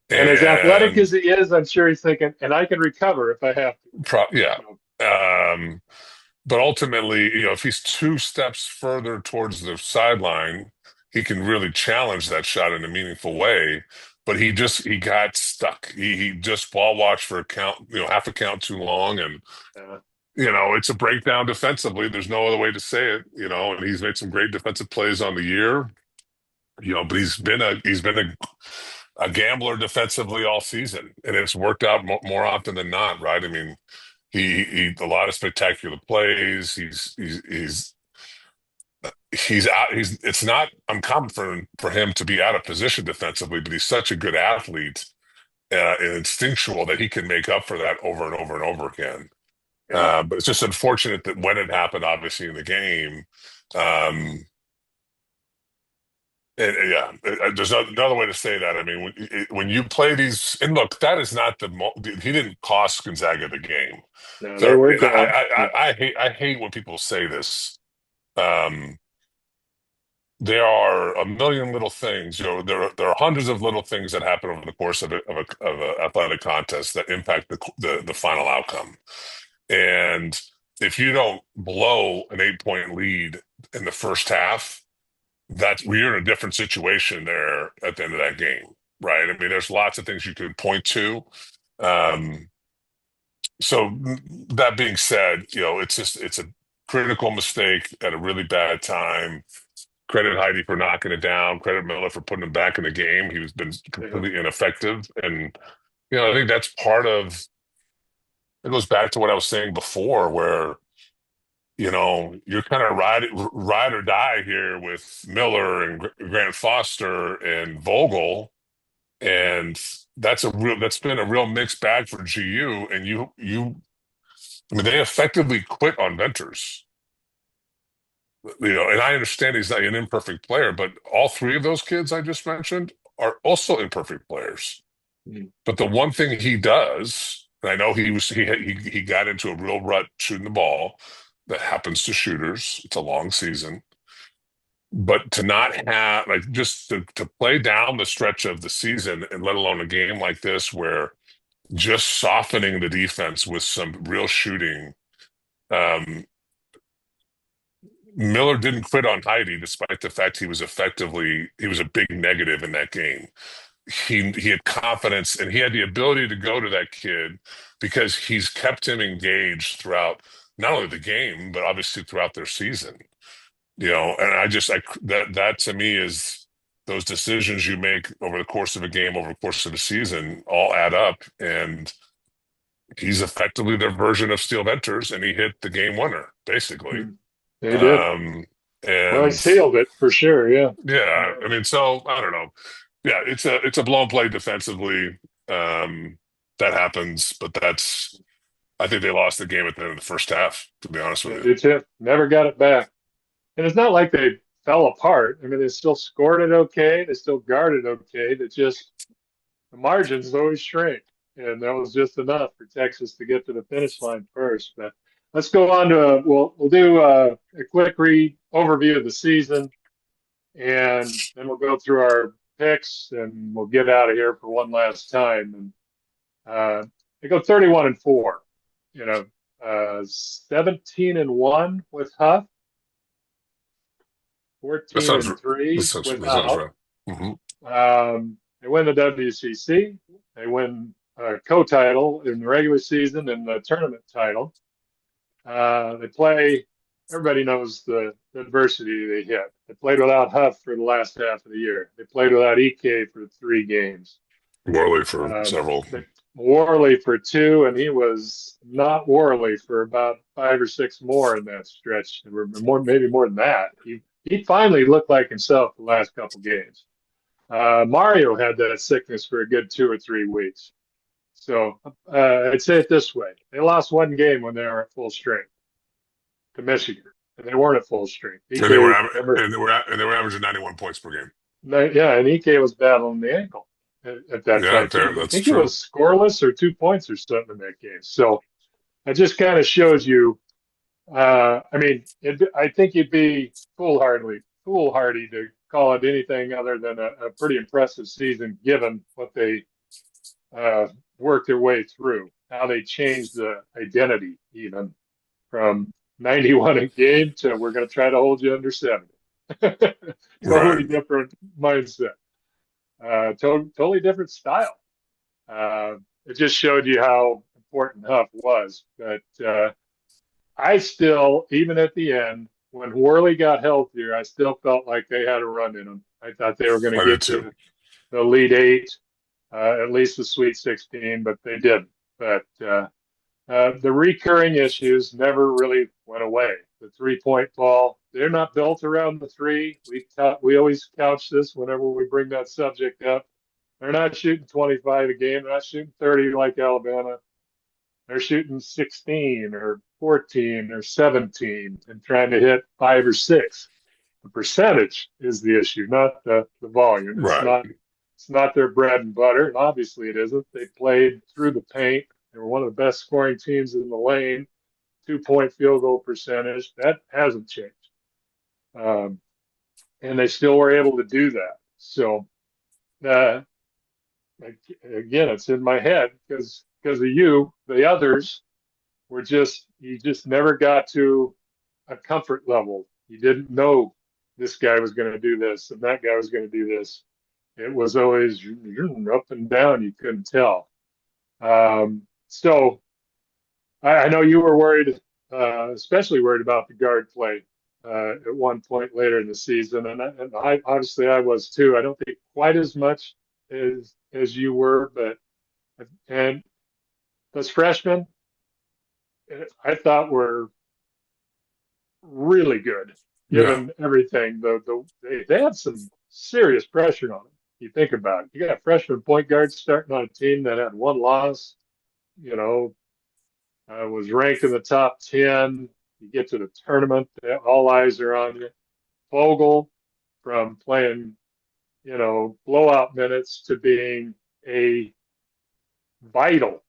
And as athletic as he is, I'm sure he's thinking, and I can recover if I have to. But ultimately, if he's 2 steps further towards the sideline, he can really challenge that shot in a meaningful way. But he got stuck. He just ball watched for a count, half a count too long, and it's a breakdown defensively. There's no other way to say it, and he's made some great defensive plays on the year, but he's been a gambler defensively all season, and it's worked out more often than not, right? I mean, he a lot of spectacular plays. He's out. It's not uncommon for him to be out of position defensively, but he's such a good athlete and instinctual that he can make up for that over and over and over again. But it's just unfortunate that when it happened, obviously in the game, there's another way to say that. I mean, when you play these, and look, that is not he didn't cost Gonzaga the game. No, they were down. I hate when people say this. There are a million little things. There are hundreds of little things that happen over the course of an athletic contest that impact the final outcome. And if you don't blow an 8-point lead in the first half, you're in a different situation there at the end of that game, right? I mean, there's lots of things you could point to. So that being said, it's a critical mistake at a really bad time. Credit Heidi for knocking it down. Credit Miller for putting him back in the game. He's been completely ineffective. And, I think that's it goes back to what I was saying before, where, you're kind of ride or die here with Miller and Grant Foster and Vogel. And that's been a real mixed bag for GU. And I mean, they effectively quit on Venters. And I understand he's not an imperfect player, but all 3 of those kids I just mentioned are also imperfect players. Mm-hmm. But the one thing he does, and I know he got into a real rut shooting the ball that happens to shooters. It's a long season. But to not have, just to play down the stretch of the season, and let alone a game like this where just softening the defense with some real shooting, Miller didn't quit on Heidi, despite the fact he was a big negative in that game. He had confidence, and he had the ability to go to that kid because he's kept him engaged throughout not only the game, but obviously throughout their season. And that to me is those decisions you make over the course of a game, over the course of the season, all add up. And he's effectively their version of Steel Venters, and he hit the game winner, basically. He did. He sealed it for sure. Yeah. Yeah. I mean, so I don't know. Yeah, it's a blown play defensively. That happens, but I think they lost the game at the end of the first half, to be honest with you. They did. Never got it back. And it's not like they fell apart. I mean, they still scored it okay. They still guarded okay. The margins always shrink. And that was just enough for Texas to get to the finish line first. But let's go on to we'll do a quick overview of the season, and then we'll go through our picks, and we'll get out of here for one last time. And they go 31-4. 17-1 with Huff, That sounds 14-3 that sounds without. right. Mm-hmm. They win the WCC. They win a co-title in the regular season and the tournament title. They play. Everybody knows the adversity they hit. They played without Huff for the last half of the year. They played without EK for 3 games. Worley for several. Worley for 2, and he was not Worley for about 5 or 6 more in that stretch. Maybe more than that. He finally looked like himself the last couple games. Mario had that sickness for a good 2 or 3 weeks. So I'd say it this way: they lost 1 game when they were at full strength to Michigan, and they weren't at full strength. And they were averaging 91 points per game. Yeah, and EK was battling the ankle at that time. I think he was scoreless or 2 points or something in that game. So it just kind of shows you. I think you'd be foolhardy to call it anything other than a pretty impressive season, given what they worked their way through, how they changed the identity, even from 91 a game to we're going to try to hold you under 70. Totally different mindset. Totally different style. It just showed you how important Huff was. But I still, even at the end, when Worley got healthier, I still felt like they had a run in them. I thought they were going to get to the Elite 8, at least the Sweet 16, but they didn't. But the recurring issues never really went away. The 3-point ball, they're not built around the 3. We always couch this whenever we bring that subject up. They're not shooting 25 a game. They're not shooting 30 like Alabama. They're shooting 16 or 14 or 17 and trying to hit 5 or 6. The percentage is the issue, not the volume. It's not their bread and butter, and obviously it isn't. They played through the paint. They were one of the best scoring teams in the lane. 2-point field goal percentage. That hasn't changed. And they still were able to do that. So, again, it's in my head because of you. The others were you just never got to a comfort level. You didn't know this guy was going to do this and that guy was going to do this. It was always up and down. You couldn't tell. So I know you were worried, especially worried about the guard play at one point later in the season, and I obviously I was too. I don't think quite as much as you were, and those freshmen, I thought were really good given everything. They had some serious pressure on them. You think about it. You got freshman point guards starting on a team that had 1 loss. Was ranked in the top 10. You get to the tournament, all eyes are on you. Vogel, from playing, blowout minutes to being a vital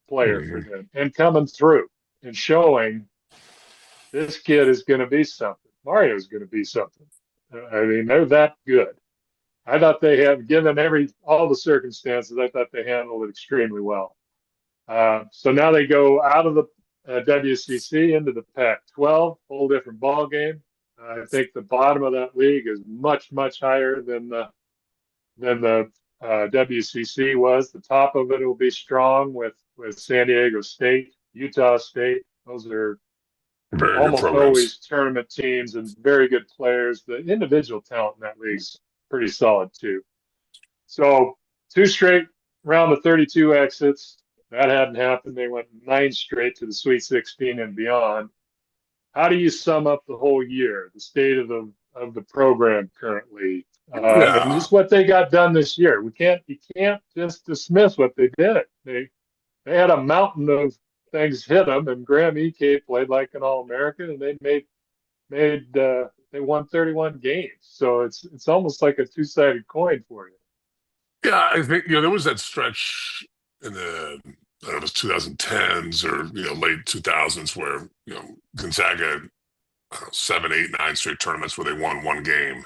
player for them and coming through and showing this kid is going to be something. Mario's going to be something. They're that good. I thought they had, given all the circumstances, I thought they handled it extremely well. So now they go out of the WCC into the Pac-12, whole different ball game. I think the bottom of that league is much, much higher than the WCC was. The top of it will be strong with San Diego State, Utah State. Those are almost always tournament teams and very good players. The individual talent in that league is pretty solid too. So 2 straight round of 32 exits. That hadn't happened. They went 9 straight to the Sweet 16 and beyond. How do you sum up the whole year, the state of the program currently, and just what they got done this year? You can't just dismiss what they did. They had a mountain of things hit them, and Graham Ike played like an All-American, and they won 31 games. So it's almost like a 2-sided coin for you. Yeah, I think there was that stretch in it was 2010s or late 2000s where Gonzaga had 7, 8, 9 straight tournaments where they won 1 game.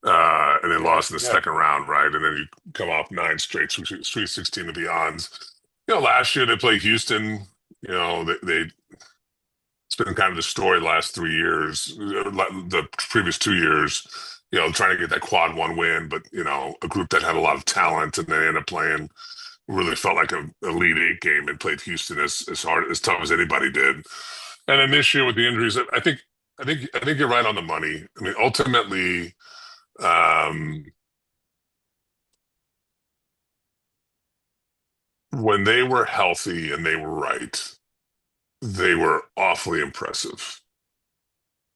and then Yeah, lost in the yeah, second round, right? And then you come off 9 straight, Sweet 16 and beyonds. Last year they played Houston. It's been kind of the story the last 3 years, the previous 2 years. Trying to get that quad one win, but a group that had a lot of talent, and they ended up playing really felt like a Elite Eight game and played Houston as hard as tough as anybody did. And then this year with the injuries, I think you're right on the money. I mean, ultimately, um, when they were healthy and they were right, they were awfully impressive.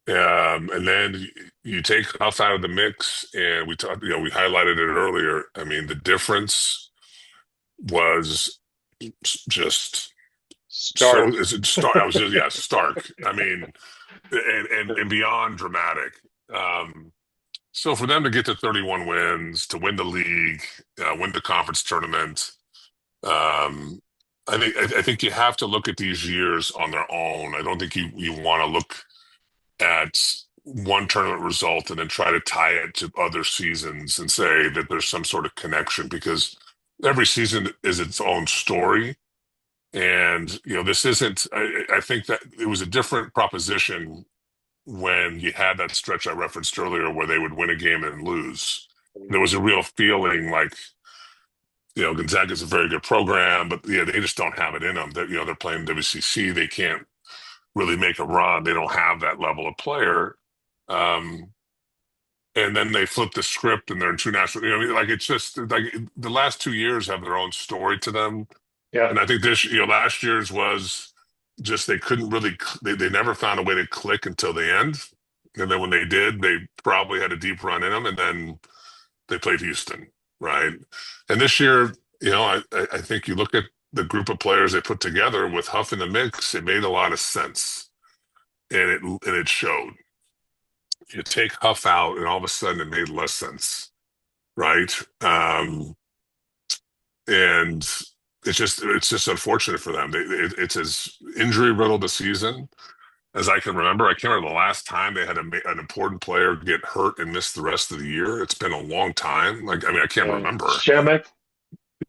And then you take Huff out of the mix, and we highlighted it earlier. I mean, the difference was just so stark. is it stark. I was just yeah, stark. I mean, and beyond dramatic. So for them to get to 31 wins, to win the league, win the conference tournament, um, I think you have to look at these years on their own. I don't think you want to look at one tournament result and then try to tie it to other seasons and say that there's some sort of connection, because every season is its own story. And, this isn't, I think that it was a different proposition when you had that stretch I referenced earlier where they would win a game and lose. There was a real feeling like, Gonzaga is a very good program, but yeah, they just don't have it in them. They're playing WCC. They can't really make a run. They don't have that level of player. Um, and then they flip the script and they're in two national, like it's just like the last 2 years have their own story to them. Yeah, And I think last year's was just they couldn't really, they never found a way to click until the end. And then when they did, they probably had a deep run in them, and then they played Houston, right? And this year, I think you look at the group of players they put together with Huff in the mix, it made a lot of sense, and it showed. You take Huff out, and all of a sudden it made less sense, right? And it's just unfortunate for them. It's as injury riddled a season as I can remember. I can't remember the last time they had an important player get hurt and miss the rest of the year. It's been a long time. Like, I mean, I can't yeah. remember. Shemek,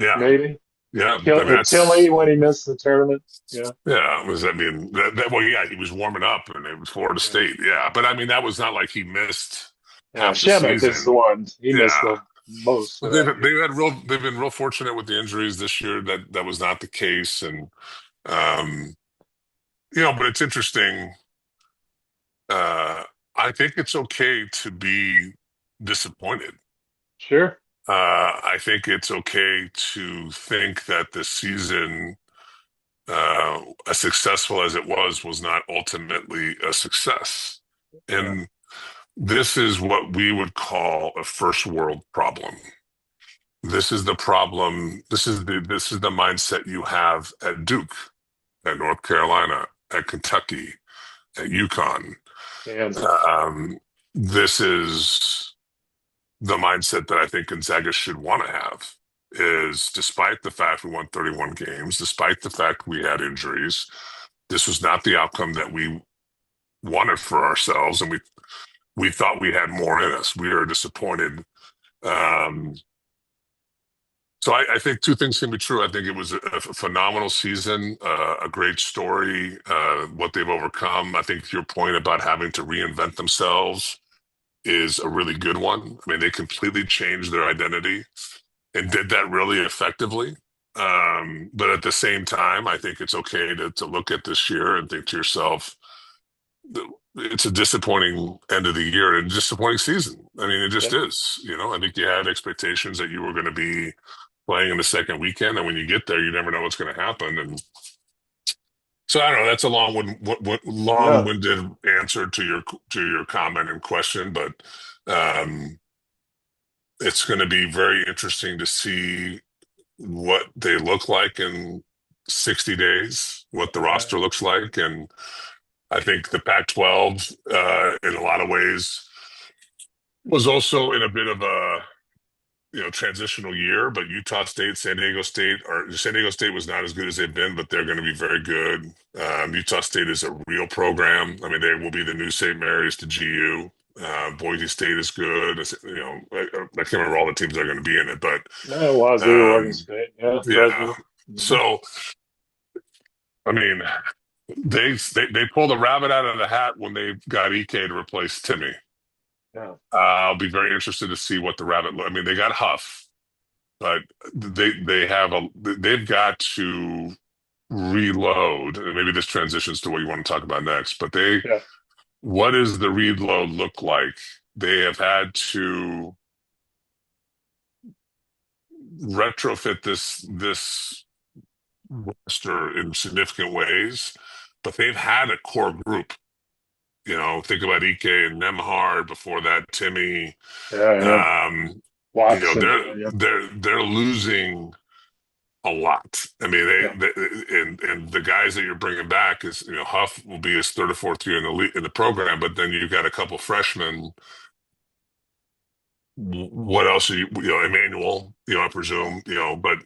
Yeah, maybe. yeah. I mean, Tilly when he missed the tournament. Yeah, yeah. Was I mean well, yeah, he was warming up and it was Florida yeah. State. Yeah, but I mean, that was not like he missed Yeah, half the Shemek is the season. one. He missed Yeah. the most But of that year. they've been real fortunate with the injuries this year. That was not the case, and um, but it's interesting. Uh, I think it's okay to be disappointed. Sure. I think it's okay to think that the season, as successful as it was not ultimately a success. Yeah. And this is what we would call a first world problem. This is the problem. This is the mindset you have at Duke, at North Carolina, at Kentucky, at UConn. Kansas. This is the mindset that I think Gonzaga should want to have, is despite the fact we won 31 games, despite the fact we had injuries, this was not the outcome that we wanted for ourselves, and we thought we had more in us. We are disappointed. So I think two things can be true. I think it was a phenomenal season, a great story, what they've overcome. I think your point about having to reinvent themselves is a really good one. I mean, they completely changed their identity and did that really effectively. But at the same time, I think it's okay to look at this year and think to yourself, it's a disappointing end of the year and a disappointing season. I mean, it just Yeah. is. I think you had expectations that you were going to be playing in the second weekend, and when you get there, you never know what's going to happen. And so I don't know. That's a Yeah. long-winded answer to your comment and question, but um, it's going to be very interesting to see what they look like in 60 days, what the Yeah. roster looks like. And I think the Pac-12, in a lot of ways, was also in a bit of a transitional year. But Utah State, San Diego State was not as good as they've been, but they're going to be very good. Utah State is a real program. I mean, they will be the new St. Mary's to GU. Boise State is good. I can't remember all the teams that are going to be in it, but Wazoo, Oregon um, State, yeah, yeah. Fresno. Mhm. So I mean, they pulled a rabbit out of the hat when they got EK to replace Timmy. Yeah, I'll be very interested to see what the rabbit. I mean, they got Huff, but they've got to reload. And maybe this transitions to what you want to talk about next. But yeah, what does the reload look like? They have had to retrofit this roster in significant ways, but they've had a core group. Think about Ike and Nemhard. Before that, Timmy. yeah. Um, Watson, they're losing a lot. I mean, yeah, and the guys that you're bringing back is Huff will be his third or fourth year in the program, but then you've got a couple freshmen. What else are Emmanuel? I presume but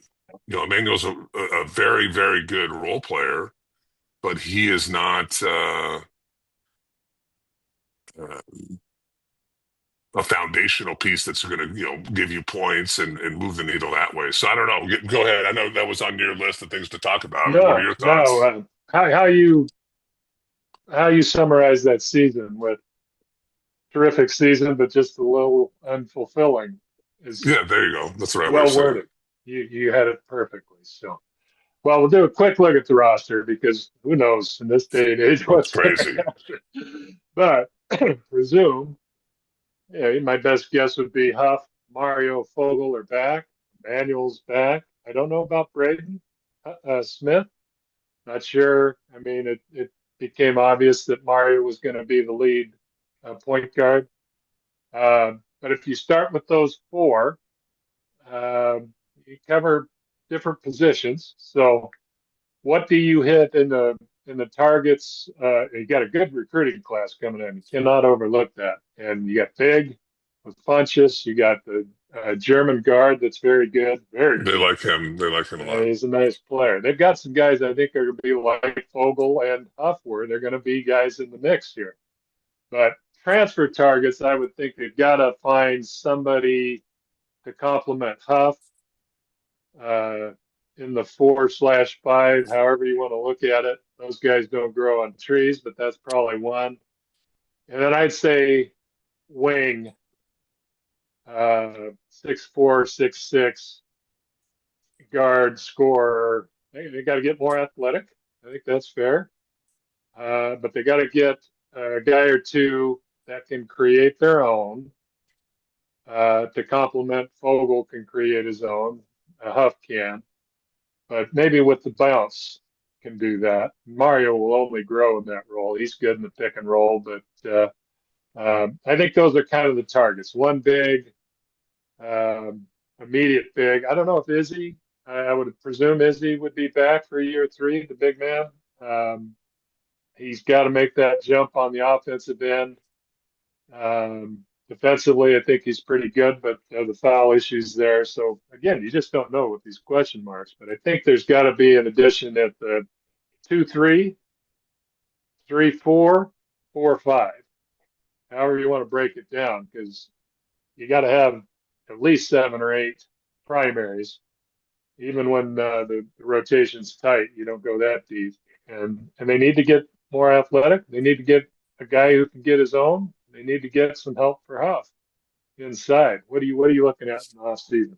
Emmanuel's a very very good role player, but he is not uh, a foundational piece that's going to give you points and move the needle that way. So I don't know. Go ahead. I know that was on your list of things to talk about. What are No, your no. thoughts? How you summarize that season with terrific season, but just a little unfulfilling is Yeah, there you go. That's the right way to well say it. worded. You had it perfectly. So, well, we'll do a quick look at the roster because who knows in this day and age That's what's going to crazy. happen. But presume, yeah, my best guess would be Huff, Mario, Fogel are back. Manuel's back. I don't know about Braden Smith. Not sure. I mean, it became obvious that Mario was going to be the lead point guard. But if you start with those four, you cover different positions. So, what do you hit in the targets? You got a good recruiting class coming in. You cannot overlook that. And you got big with Funchess. You got the German guard that's very good, very They good. like him. They like him a lot. He's a nice player. They've got some guys I think are going to be like Fogel and Huff were. They're going to be guys in the mix here. But transfer targets, I would think they've got to find somebody to complement Huff uh, in the 4/5, however you want to look at it. Those guys don't grow on trees, but that's probably one. And then I'd say wing, 6'4", 6'6", guard, scorer. They got to get more athletic. I think that's fair. But they got to get a guy or two that can create their own to complement. Fogel can create his own. Huff can, but maybe with the bounce can do that. Mario will only grow in that role. He's good in the pick and roll, but I think those are kind of the targets. One big, immediate big. I don't know if Izzy. I would presume Izzy would be back for year three, the big man. He's got to make that jump on the offensive end. Defensively, I think he's pretty good, but the foul issues there. So again, you just don't know with these question marks. But I think there's got to be an addition at the 2-3, 3-4, 4-5, however you want to break it down, because you got to have at least 7 or 8 primaries. Even when the rotation's tight, you don't go that deep. And they need to get more athletic. They need to get a guy who can get his own. They need to get some help for Huff inside. What are you looking at in the off season?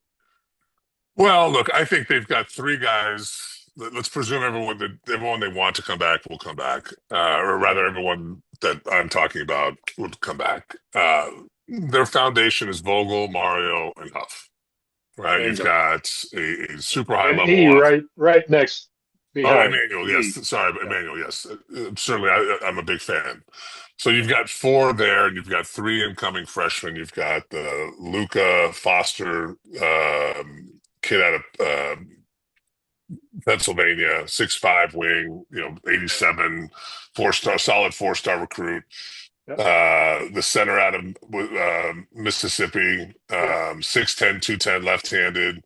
Well, look, I think they've got 3 guys. Let's presume everyone they want to come back will come back, or rather, everyone that I'm talking about will come back. Their foundation is Vogel, Mario, and Huff. Right? You've Bingo. got a super high And level E off. right next Oh, behind Emmanuel, yes. E. Sorry, Yeah, Emmanuel, yes. Certainly, I'm a big fan. So you've got 4 there, and you've got 3 incoming freshmen. You've got Luca Foster, kid out of Pennsylvania, 6'5" wing, 87, 4-star, solid 4-star recruit. yeah, The center out of Mississippi, yeah. 6'10", 210, left-handed.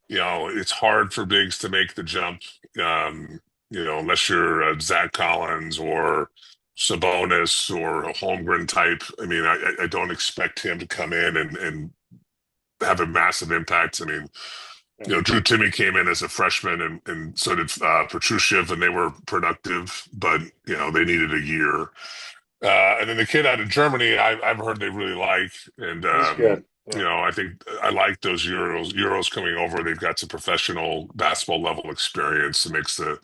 It's hard for bigs to make the jump, unless you're Zach Collins or Sabonis or a Holmgren type. I mean, I don't expect him to come in and have a massive impact. I mean, Drew Timmy came in as a freshman, and so did Petrushiev, and they were productive, but they needed a year. And then the kid out of Germany, I've heard they really like, and He's good. Yeah. I think I like those Euros coming over. They've got some professional basketball level experience that makes the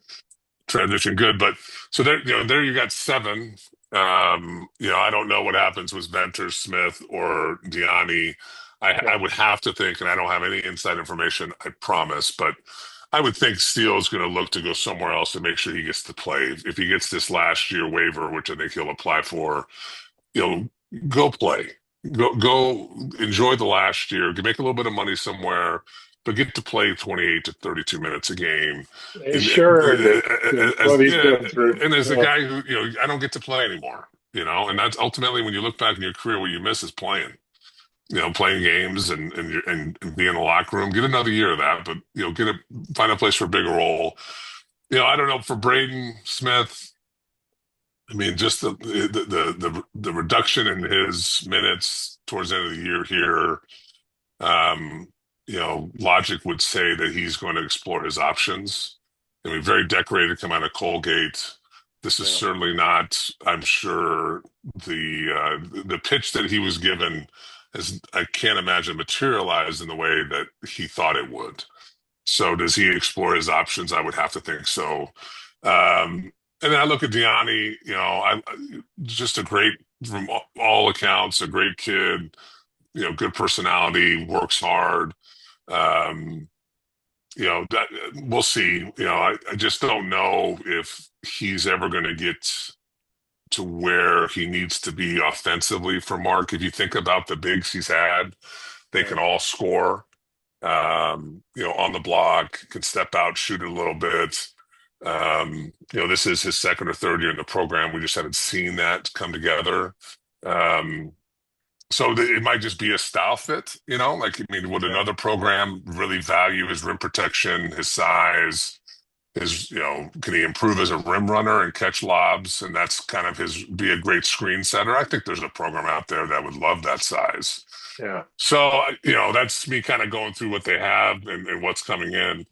transition good. But so there you got seven. I don't know what happens with Venter, Smith, or Gianni. I would have to think, and I don't have any inside information, I promise, but I would think Steele's going to look to go somewhere else to make sure he gets to play. If he gets this last year waiver, which I think he'll apply for, go play. Go enjoy the last year, make a little bit of money somewhere, but get to play 28 to 32 minutes a game. Sure. What he's been through. And as a guy who, I don't get to play anymore, and that's ultimately when you look back in your career, what you miss is playing. Playing games and be in the locker room. Get another year of that, but find a place for a bigger role. I don't know, for Braden Smith. I mean, just the reduction in his minutes towards the end of the year here. Logic would say that he's going to explore his options. I mean, very decorated, come out of Colgate. This is certainly not, I'm sure, the pitch that he was given. I can't imagine materialized in the way that he thought it would. So does he explore his options? I would have to think so. And then I look at Gianni, just a great, from all accounts, a great kid, good personality, works hard. We'll see. I just don't know if he's ever going to get to where he needs to be offensively for Mark. If you think about the bigs he's had, they can all score, on the block, can step out, shoot it a little bit. This is his second or third year in the program. We just haven't seen that come together. So it might just be a style fit, would another program really value his rim protection, his size? Can he improve as a rim runner and catch lobs? And that's kind of be a great screen setter. I think there's a program out there that would love that size. Yeah. So, that's me kind of going through what they have and what's coming in.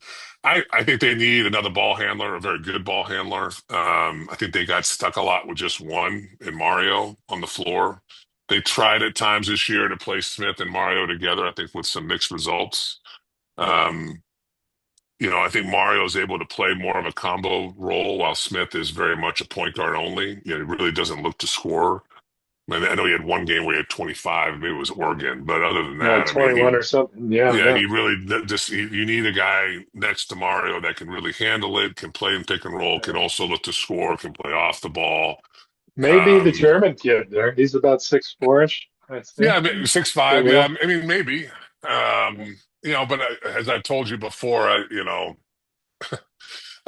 I think they need another ball handler, a very good ball handler. I think they got stuck a lot with just one in Mario on the floor. They tried at times this year to play Smith and Mario together, I think with some mixed results. I think Mario is able to play more of a combo role while Smith is very much a point guard only. He really doesn't look to score. I know he had one game where he had 25, maybe it was Oregon, but other than that, 21 or something. Yeah. He really you need a guy next to Mario that can really handle it, can play in pick and roll, can also look to score, can play off the ball. Maybe the German kid there. He's about 6'4"-ish, I think. Yeah, 6'5". Yeah, I mean, maybe. But as I've told you before, I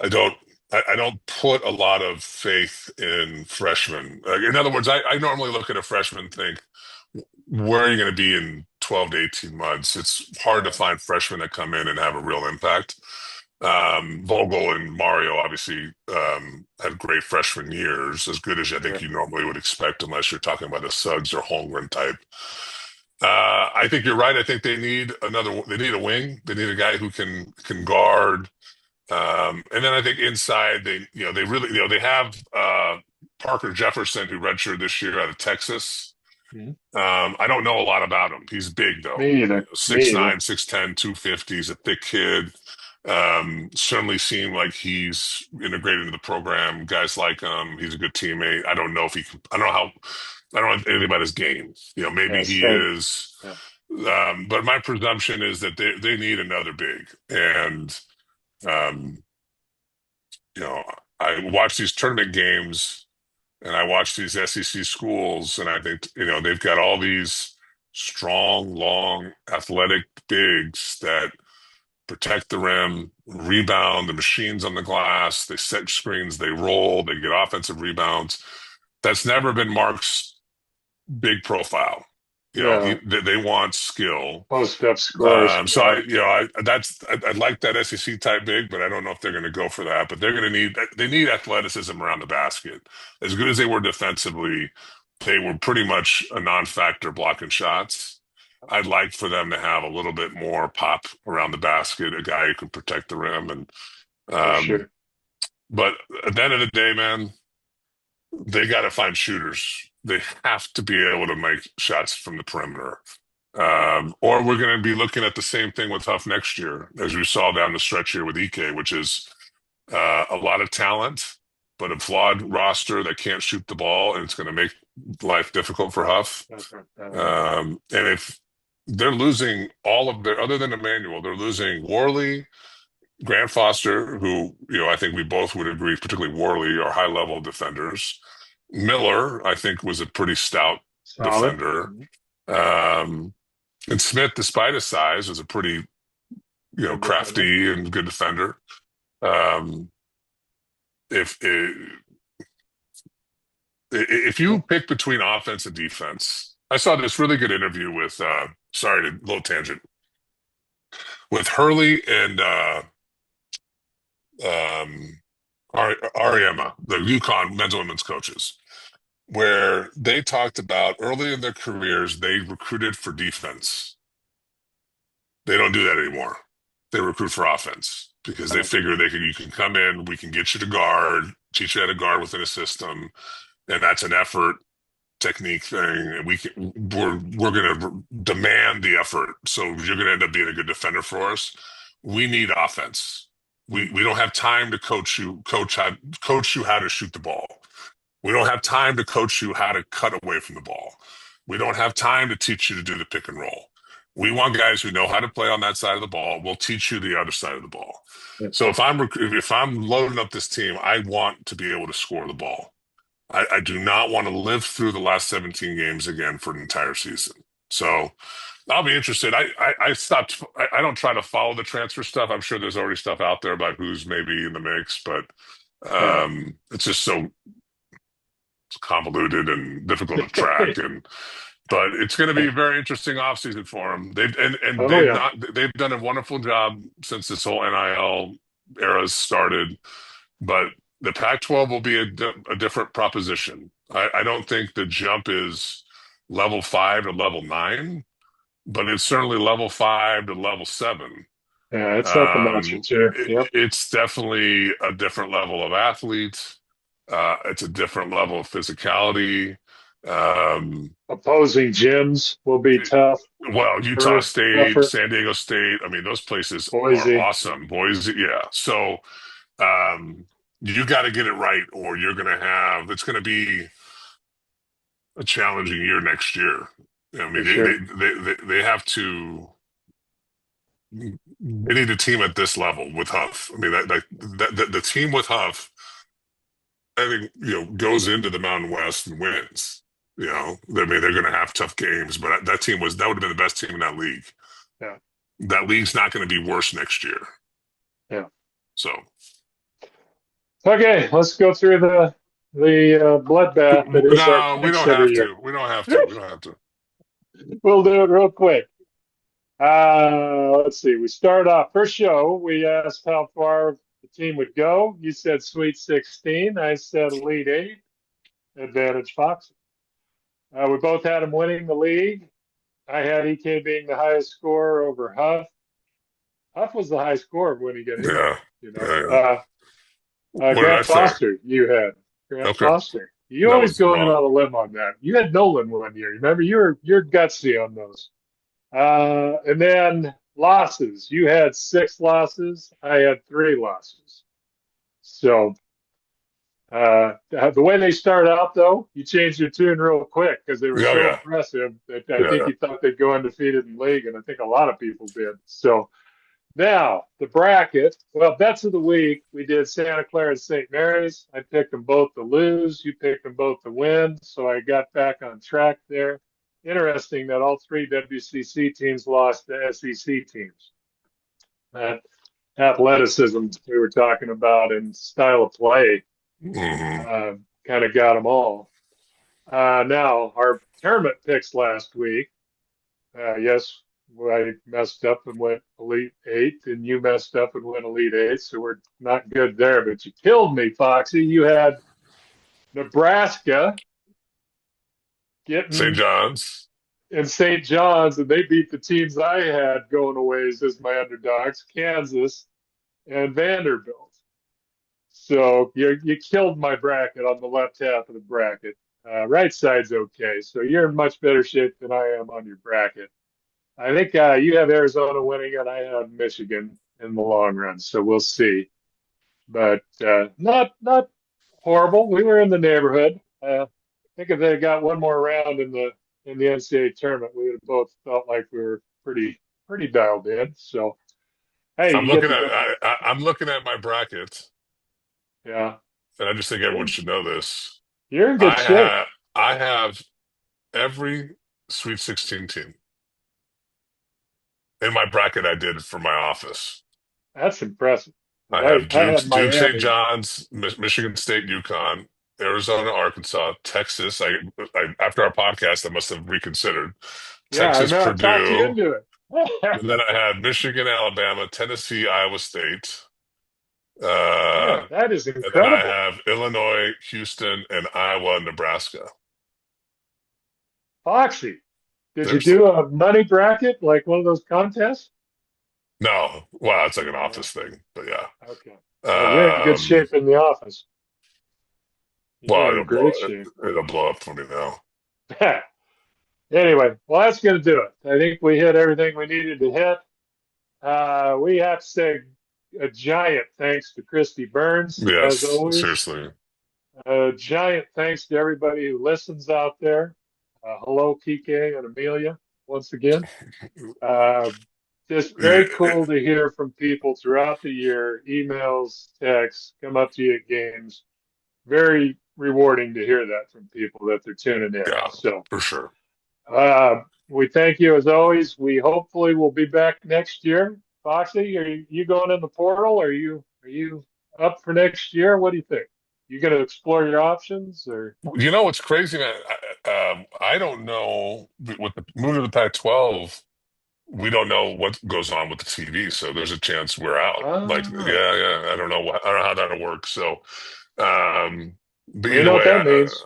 don't put a lot of faith in freshmen. In other words, I normally look at a freshman and think, where are you going to be in 12 to 18 months? It's hard to find freshmen that come in and have a real impact. Vogel and Mario obviously had great freshman years, as good as I think you normally would expect, unless you're talking about a Suggs or Holmgren type. I think you're right. I think they need a wing. They need a guy who can guard. And then I think inside they have Parker Jefferson, who redshirted this year out of Texas. I don't know a lot about him. He's big though. Me either. 6'9", 6'10", 250. He's a thick kid. Certainly seemed like he's integrated into the program. Guys like him. He's a good teammate. I don't know anything about his game. Maybe he is. Yeah. But my presumption is that they need another big. And, I watch these tournament games and I watch these SEC schools, and I think, they've got all these strong, long, athletic bigs that protect the rim, rebound, the machines on the glass, they set screens, they roll, they get offensive rebounds. That's never been Mark's big profile. Yeah. They want skill. Post up scores. So I like that SEC type big, but I don't know if they're going to go for that. But they need athleticism around the basket. As good as they were defensively, they were pretty much a non-factor blocking shots. I'd like for them to have a little bit more pop around the basket, a guy who can protect the rim, and For um, sure. but at the end of the day, man, they got to find shooters. They have to be able to make shots from the perimeter. Or we're going to be looking at the same thing with Huff next year, as we saw down the stretch here with Ike, which is a lot of talent, but a flawed roster that can't shoot the ball, and it's going to make life difficult for Huff. And if they're losing all of their, other than Emmanuel, they're losing Worley, Grant Foster, who, I think we both would agree, particularly Worley, are high level defenders. Miller, I think, was a pretty stout Solid. defender. And Smith, despite his size, was a pretty, crafty and good defender. Um, if you pick between offense and defense, I saw this really good interview with, sorry, a little tangent, with Hurley and Ariema, the UConn men's and women's coaches, where they talked about early in their careers, they recruited for defense. They don't do that anymore. They recruit for offense because they figure you can come in, we can get you to guard, teach you how to guard within a system, and that's an effort technique thing. And we're going to demand the effort, so you're going to end up being a good defender for us. We need offense. We don't have time to coach you how to shoot the ball. We don't have time to coach you how to cut away from the ball. We don't have time to teach you to do the pick and roll. We want guys who know how to play on that side of the ball. We'll teach you the other side of the ball. So if I'm loading up this team, I want to be able to score the ball. I do not want to live through the last 17 games again for an entire season. So I'll be interested. I stopped. I don't try to follow the transfer stuff. I'm sure there's already stuff out there about who's maybe in the mix, but it's just so convoluted and difficult to track. But it's going to be a very interesting offseason for them. They've done a wonderful job since this whole NIL era started. But the Pac-12 will be a different proposition. I don't think the jump is level 5 to level 9, but it's certainly level 5 to level 7. Yeah, it's not the match here. Yep. It's definitely a different level of athletes. It's a different level of physicality. Opposing gyms will be tough. Well, Utah State, San Diego State, I mean, those places are awesome. Boise, yeah. So you got to get it right, or you're going to it's going to be a challenging year next year. I mean, they have to. They need a team at this level with Huff. I mean, the team with Huff, I think, goes into the Mountain West and wins. I mean, they're going to have tough games, but that would have been the best team in that league. Yeah, that league's not going to be worse next year. Yeah. So. Okay, let's go through the bloodbath that is. No, we don't have to. We don't have to. We'll do it real quick. Let's see. We start off first show. We asked how far the team would go. You said Sweet 16. I said Elite 8. Advantage Fox. We both had him winning the league. I had EK being the highest scorer over Huff. Huff was the high scorer when he got here. Yeah. Grant Foster, you had. Grant Foster. You always go out on a limb on that. You had Nolan one year. Remember, you're gutsy on those. And then losses. You had 6 losses. I had 3 losses. So the way they start out, though, you changed your tune real quick because they were so impressive that I think you thought they'd go undefeated in the league, and I think a lot of people did. So now the bracket. Well, bets of the week. We did Santa Clara and St. Mary's. I picked them both to lose. You picked them both to win. So I got back on track there. Interesting that all 3 WCC teams lost to SEC teams. That athleticism we were talking about and style of play kind of got them all. Now, our tournament picks last week, Yes, I messed up and went Elite Eight, and you messed up and went Elite Eight, so we're not good there. But you killed me, Foxy. You had Nebraska St. getting John's. in St. John's, and they beat the teams I had going away as my underdogs, Kansas and Vanderbilt. So you killed my bracket on the left half of the bracket. Right side's okay, so you're in much better shape than I am on your bracket. I think you have Arizona winning, and I have Michigan in the long run. So we'll see, but not horrible. We were in the neighborhood. I think if they got one more round in the NCAA tournament, we would have both felt like we were pretty dialed in. So hey, I'm you get looking to at go. I'm looking at my bracket, Yeah, and I just think everyone should know this. you're in good I shape. have every Sweet 16 team in my bracket I did for my office. That's impressive. I I have I Duke, had St. Miami. John's, Michigan State, UConn, Arizona, Arkansas, Texas. After our podcast, I must have reconsidered. Yeah, I Texas, know. I talked you Purdue, into it. and then I had Michigan, Alabama, Tennessee, Iowa State, Man, that is and then I incredible. have Illinois, Houston, and Iowa, Nebraska. Foxy, did you There's do a money bracket like one of those contests? no, well, it's like an Yeah. office thing, but yeah. Okay. Well, you're in good shape in the office. You're Well, in great shape. it'll blow up for me now. Anyway, well, that's going to do it. I think we hit everything we needed to hit. We have to say a giant thanks to Christy Burns, as Yes, always. seriously. A giant thanks to everybody who listens out there. Hello, Kike and Amelia, once again. Uh, just very cool to hear from people throughout the year, emails, texts, come up to you at games. Very rewarding to hear that from people that they're tuning in. Yeah, So for sure. we thank you as always. We hopefully will be back next year. Foxy, are you going in the portal? Are you up for next year? What do you think? You going to explore your options or? You know what's crazy, man? I don't know with the move to the Pac-12. We don't know what goes on with the TV, so there's a chance we're out. Like, Ah, yeah. I don't know how that'll work. So, but well, you either know what way, that means?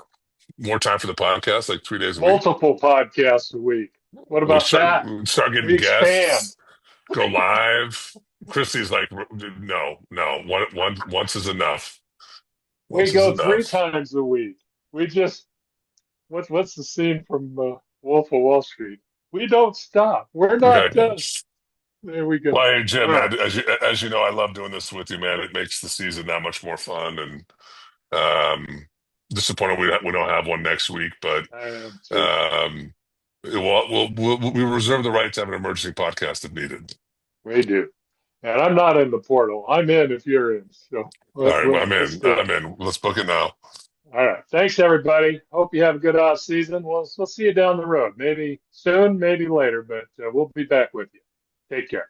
more time for the podcast, like 3 days a week. Multiple podcasts a week. What We about start that? start We getting expand. guests, go live. Christy's like, no, once is enough. We Once is go three enough. times a week. We just what's the scene from Wolf of Wall Street? We don't stop. We're Yeah. not done. There we go. Well, hey, All Jim, right. man, as you know, I love doing this with you, man. It makes the season that much more fun, and disappointed we don't have one next week, but I am too. um, we reserve the right to have an emergency podcast if needed. We do. And I'm not in the portal. I'm in if you're in. So All right, well, let's do it. I'm in. Let's book it now. All right. Thanks, everybody. Hope you have a good off season. We'll see you down the road. Maybe soon, maybe later, but we'll be back with you. Take care.